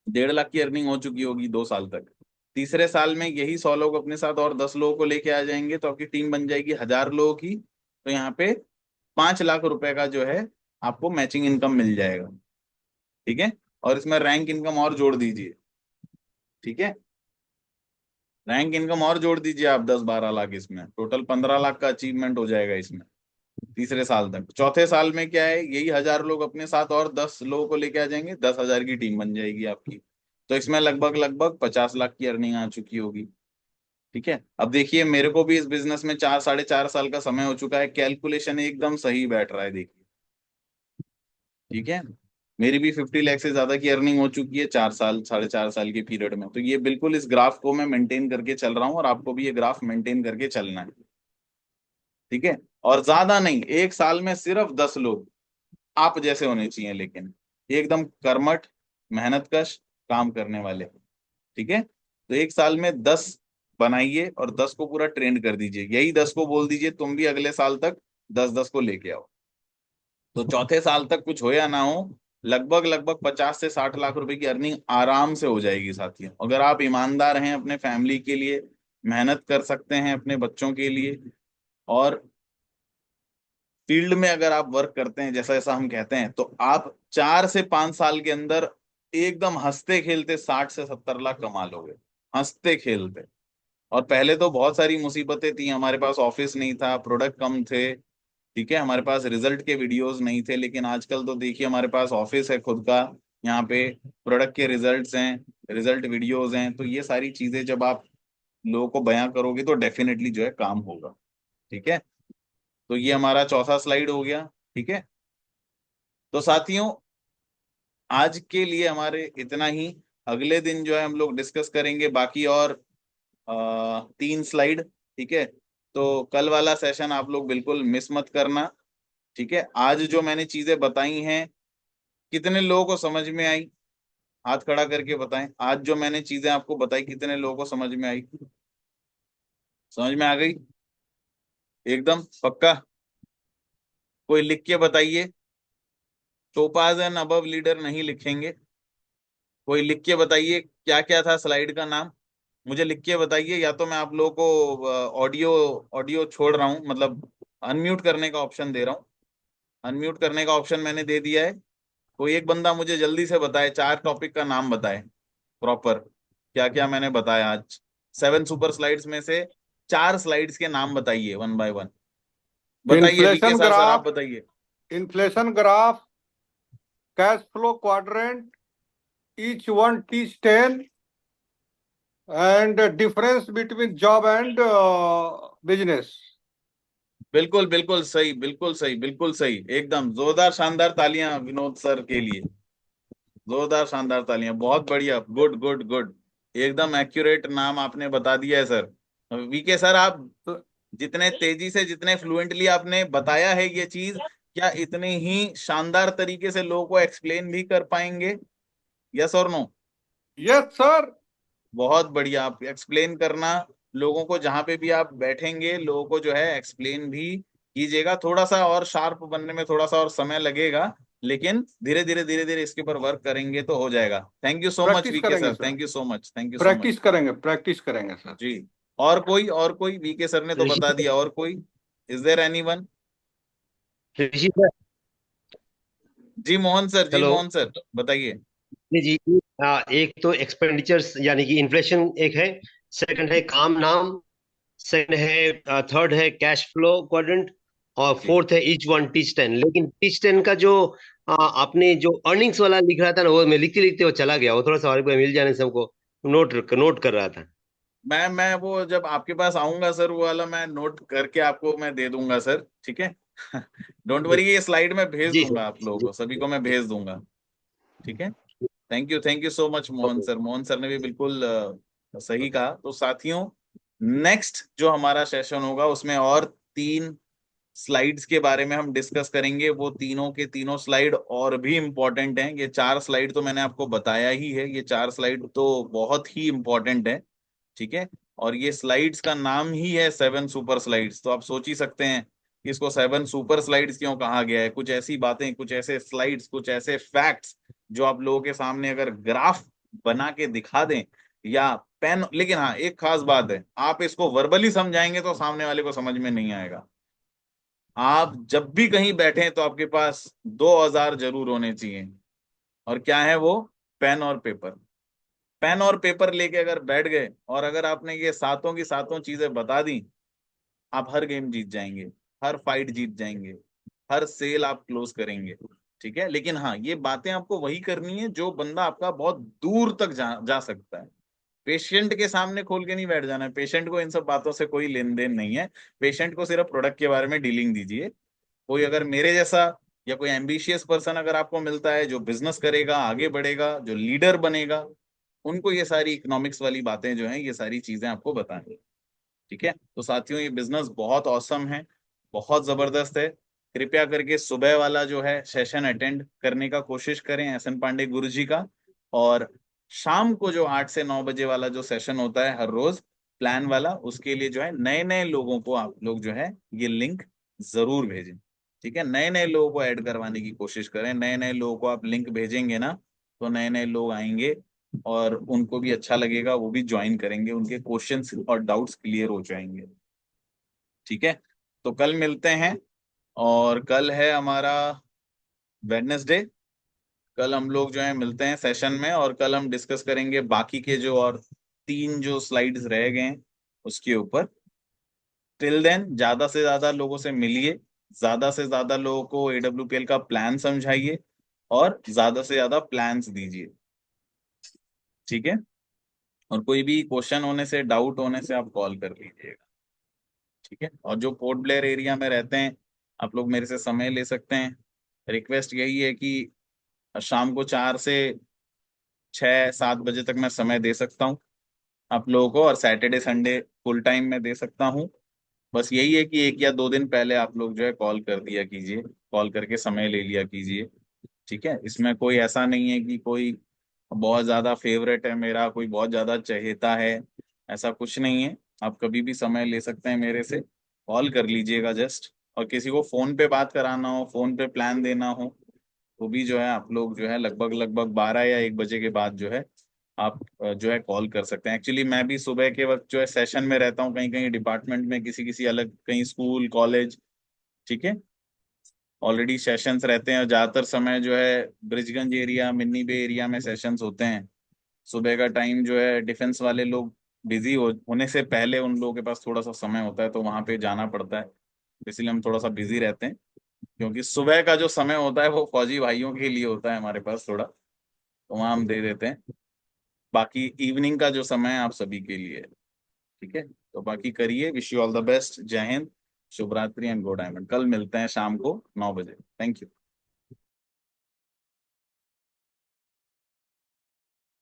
1.5 लाख की अर्निंग हो चुकी होगी 2 साल तक। तीसरे साल में यही 100 लोग अपने साथ और 10 लोगों को लेके आ जाएंगे, तो आपकी टीम बन जाएगी 1,000 लोगों की। तो यहाँ पे 5 लाख रुपए का जो है आपको मैचिंग इनकम मिल जाएगा, ठीक है। और इसमें रैंक इनकम और जोड़ दीजिए, ठीक है। रैंक इनकम और जोड़ दीजिए आप 10 12 लाख, इसमें टोटल 15 लाख का अचीवमेंट हो जाएगा इसमें तीसरे साल तक। चौथे साल में क्या है, यही 1,000 लोग अपने साथ और 10 लोगों को लेके आ जाएंगे, 10,000 की टीम बन जाएगी आपकी। तो इसमें लगभग लगभग 50 लाख की अर्निंग आ चुकी होगी, ठीक है। अब देखिए मेरे को भी इस बिजनेस में 4 साढ़े 4 साल का समय हो चुका है, कैलकुलेशन एकदम सही बैठ रहा है, देखिए, ठीक है। मेरी भी 50 लाख से ज्यादा की अर्निंग हो चुकी है 4 साल 4.5 साल के पीरियड में। तो ये बिल्कुल इस ग्राफ को मैं मेंटेन करके चल रहा हूँ, और आपको भी ये ग्राफ मेंटेन करके चलना है, ठीक है, और ज्यादा नहीं, एक साल में सिर्फ 10 लोग आप जैसे होने चाहिए, लेकिन एकदम कर्मठ, मेहनतकश, काम करने वाले। ठीक है, तो एक साल में 10 बनाइए और 10 को पूरा ट्रेंड कर दीजिए, यही 10 को बोल दीजिए तुम भी अगले साल तक 10-10 को लेके आओ। तो चौथे साल तक कुछ हो या ना हो, लगभग लगभग 50 से 60 लाख रुपए की अर्निंग आराम से हो जाएगी साथियों, अगर आप ईमानदार हैं अपने फैमिली के लिए, मेहनत कर सकते हैं अपने बच्चों के लिए, और फील्ड में अगर आप वर्क करते हैं जैसा जैसा हम कहते हैं, तो आप 4 से 5 साल के अंदर एकदम हंसते खेलते 60 से 70 लाख कमा लोगे, हंसते खेलते। और पहले तो बहुत सारी मुसीबतें थी, हमारे पास ऑफिस नहीं था, प्रोडक्ट कम थे, ठीक है, हमारे पास रिजल्ट के वीडियोस नहीं थे, लेकिन आजकल तो देखिए हमारे पास ऑफिस है खुद का, यहाँ पे प्रोडक्ट के रिजल्ट्स हैं, रिजल्ट वीडियोस हैं, तो ये सारी चीजें जब आप लोगों को बयां करोगे तो डेफिनेटली जो है काम होगा। ठीक है, तो ये हमारा चौथा स्लाइड हो गया। ठीक है, तो साथियों आज के लिए हमारे इतना ही, अगले दिन जो है हम लोग डिस्कस करेंगे बाकी और 3 स्लाइड। ठीक है, तो कल वाला सेशन आप लोग बिल्कुल मिस मत करना। ठीक है, आज जो मैंने चीजें बताई हैं कितने लोगों को समझ में आई, हाथ खड़ा करके बताएं, आज जो मैंने चीजें आपको बताई कितने लोगों को समझ में आई, समझ में आ गई एकदम पक्का? कोई लिख के बताइए, टोपाज एंड अबव लीडर नहीं लिखेंगे, कोई लिख के बताइए क्या क्या था स्लाइड का नाम, मुझे लिख के बताइए, या तो मैं आप लोगों को ऑडियो ऑडियो छोड़ रहा हूँ, मतलब अनम्यूट करने का ऑप्शन दे रहा हूँ, अनम्यूट करने का ऑप्शन मैंने दे दिया है। कोई एक बंदा मुझे जल्दी से बताए, 4 टॉपिक का नाम बताए प्रॉपर, क्या क्या मैंने बताया आज, 7 सुपर स्लाइड्स में से 4 स्लाइड्स के नाम बताइए वन बाय वन। बताइए वीके इन्फ्लेशन सर आप ग्राफ, बताइए। Inflation graph, cash flow quadrant, each one teach 10, and difference between job and business. बिल्कुल बिल्कुल सही, बिल्कुल सही, बिल्कुल सही, एकदम जोरदार शानदार तालियां विनोद सर के लिए, जोरदार शानदार तालियां, बहुत बढ़िया, गुड गुड गुड, एकदम एक्यूरेट नाम आपने बता दिया है सर। वीके सर आप तो जितने तेजी से, जितने फ्लुएंटली आपने बताया है ये चीज, क्या इतने ही शानदार तरीके से लोगों को एक्सप्लेन भी कर पाएंगे? यस और नो? Yes sir. बहुत बढ़िया, आप एक्सप्लेन करना लोगों को, जहां पे भी आप बैठेंगे लोगों को जो है एक्सप्लेन भी कीजिएगा, थोड़ा सा और शार्प बनने में थोड़ा सा और समय लगेगा, लेकिन धीरे धीरे धीरे धीरे इसके ऊपर वर्क करेंगे तो हो जाएगा। Thank you so much practice वीके करेंगे sir, sir, thank you so much, thank you so much. Practice करेंगे, प्रैक्टिस करेंगे सर। जी, और कोई वीके सर ने तो ऋषि बता दिया, और कोई? Is there anyone? Rishi sir, जी मोहन सर, जी हेलो। मोहन सर बताइए। जी, एक तो एक्सपेंडिचर्स यानी कि इन्फ्लेशन एक है, सेकंड है काम नाम, सेकंड है थर्ड है कैश फ्लो क्वाड्रेंट, और जी, फोर्थ है ईच वन टीच 10। लेकिन टीच 10 का जो आपने जो अर्निंग्स वाला लिख रहा था ना, वो मैं लिखते लिखते वो चला गया, वो थोड़ा सा और मिल जाने से हमको नोट कर रहा था। मैं वो जब आपके पास आऊंगा सर, वो वाला मैं नोट करके आपको मैं दे दूंगा सर, ठीक है। डोंट वरी, ये स्लाइड में भेज जी दूंगा आप लोगों सर। को, सभी को मैं भेज दूंगा। ठीक है, thank you so much Mohan sir, Mohan sir ने भी बिल्कुल सही कहा। तो साथियों नेक्स्ट जो हमारा सेशन होगा उसमें और 3 स्लाइड्स के बारे में हम डिस्कस करेंगे, वो तीनों के तीनों स्लाइड और भी इम्पोर्टेंट हैं, ये 4 स्लाइड तो मैंने आपको बताया ही है, ये 4 स्लाइड तो बहुत ही इम्पोर्टेंट है। ठीक है, और ये स्लाइड्स का नाम ही है 7 सुपर स्लाइड्स, तो आप सोच ही सकते हैं कि इसको 7 सुपर स्लाइड्स क्यों कहा गया है। कुछ ऐसी बातें, कुछ ऐसे स्लाइड्स, कुछ ऐसे फैक्ट्स जो आप लोगों के सामने अगर ग्राफ बना के दिखा दें या पेन, लेकिन हाँ एक खास बात है, आप इसको वर्बली समझाएंगे तो सामने वाले को समझ में नहीं आएगा। आप जब भी कहीं बैठे तो आपके पास 2 औजार जरूर होने चाहिए, और क्या है वो? पेन और पेपर। पेन और पेपर लेके अगर बैठ गए और अगर आपने ये सातों की सातों चीजें बता दी, आप हर गेम जीत जाएंगे, हर फाइट जीत जाएंगे, हर सेल आप क्लोज करेंगे। ठीक है, लेकिन हाँ ये बातें आपको वही करनी है जो बंदा आपका बहुत दूर तक जा सकता है। पेशेंट के सामने खोल के नहीं बैठ जाना है, पेशेंट को इन सब बातों से कोई लेन देन नहीं है, पेशेंट को सिर्फ प्रोडक्ट के बारे में डीलिंग दीजिए। कोई अगर मेरे जैसा या कोई एम्बिशियस पर्सन अगर आपको मिलता है जो बिजनेस करेगा, आगे बढ़ेगा, जो लीडर बनेगा, उनको ये सारी इकोनॉमिक्स वाली बातें जो हैं, ये सारी चीजें आपको बताएंगे। ठीक है, तो साथियों ये बिजनेस बहुत औसम है, बहुत जबरदस्त है। कृपया करके सुबह वाला जो है सेशन अटेंड करने का कोशिश करें एसएन पांडे गुरु जी का, और शाम को जो 8 से 9 बजे वाला जो सेशन होता है हर रोज प्लान वाला, उसके लिए जो है नए नए लोगों को आप लोग जो है ये लिंक जरूर भेजें। ठीक है, नए नए लोगों को ऐड करवाने की कोशिश करें। नए नए लोगों को आप लिंक भेजेंगे ना, तो नए नए लोग आएंगे और उनको भी अच्छा लगेगा, वो भी ज्वाइन करेंगे, उनके क्वेश्चंस और डाउट्स क्लियर हो जाएंगे। ठीक है, तो कल मिलते हैं। और कल है हमारा वेडनेसडे। कल हम लोग जो है मिलते हैं सेशन में, और कल हम डिस्कस करेंगे बाकी के जो और 3 जो स्लाइड्स रह गए हैं उसके ऊपर। टिल देन ज्यादा से ज्यादा लोगों से मिलिए, ज्यादा से ज्यादा लोगों को AWPL का प्लान समझाइए और ज्यादा से ज्यादा प्लान्स दीजिए। ठीक है, और कोई भी क्वेश्चन होने से, डाउट होने से आप कॉल कर लीजिएगा। ठीक है, और जो पोर्ट ब्लेयर एरिया में रहते हैं आप लोग मेरे से समय ले सकते हैं। रिक्वेस्ट यही है कि शाम को 4 से 6-7 बजे तक मैं समय दे सकता हूँ आप लोगों को, और सैटरडे संडे फुल टाइम में दे सकता हूँ। बस यही है कि 1 या 2 दिन पहले आप लोग जो है कॉल कर दिया कीजिए, कॉल करके समय ले लिया कीजिए। ठीक है, इसमें कोई ऐसा नहीं है कि कोई बहुत ज्यादा फेवरेट है मेरा, कोई बहुत ज्यादा चहेता है, ऐसा कुछ नहीं है। आप कभी भी समय ले सकते हैं मेरे से, कॉल कर लीजिएगा जस्ट। और किसी को फोन पे बात कराना हो, फोन पे प्लान देना हो, तो भी जो है आप लोग जो है लगभग लगभग 12 या 1 बजे के बाद जो है आप जो है कॉल कर सकते हैं। एक्चुअली मैं भी सुबह के वक्त जो है सेशन में रहता हूँ, कहीं कहीं डिपार्टमेंट में, किसी किसी अलग, कहीं स्कूल कॉलेज। ठीक है, ऑलरेडी सेशंस रहते हैं, और ज्यादातर समय जो है ब्रिजगंज एरिया, मिन्नी बे एरिया में सेशंस होते हैं। सुबह का टाइम जो है डिफेंस वाले लोग बिजी होने से पहले उन लोगों के पास थोड़ा सा समय होता है, तो वहां पे जाना पड़ता है। इसलिए हम थोड़ा सा बिजी रहते हैं, क्योंकि सुबह का जो समय होता है वो फौजी भाइयों के लिए होता है हमारे पास थोड़ा, तो वहाँ हम दे देते हैं। बाकी इवनिंग का जो समय है आप सभी के लिए है। ठीक है, तो बाकी करिए। Wish you all the best. जय हिंद, शुभ रात्रि एंड गुड डायमंड। कल मिलते हैं शाम को 9 बजे। Thank you.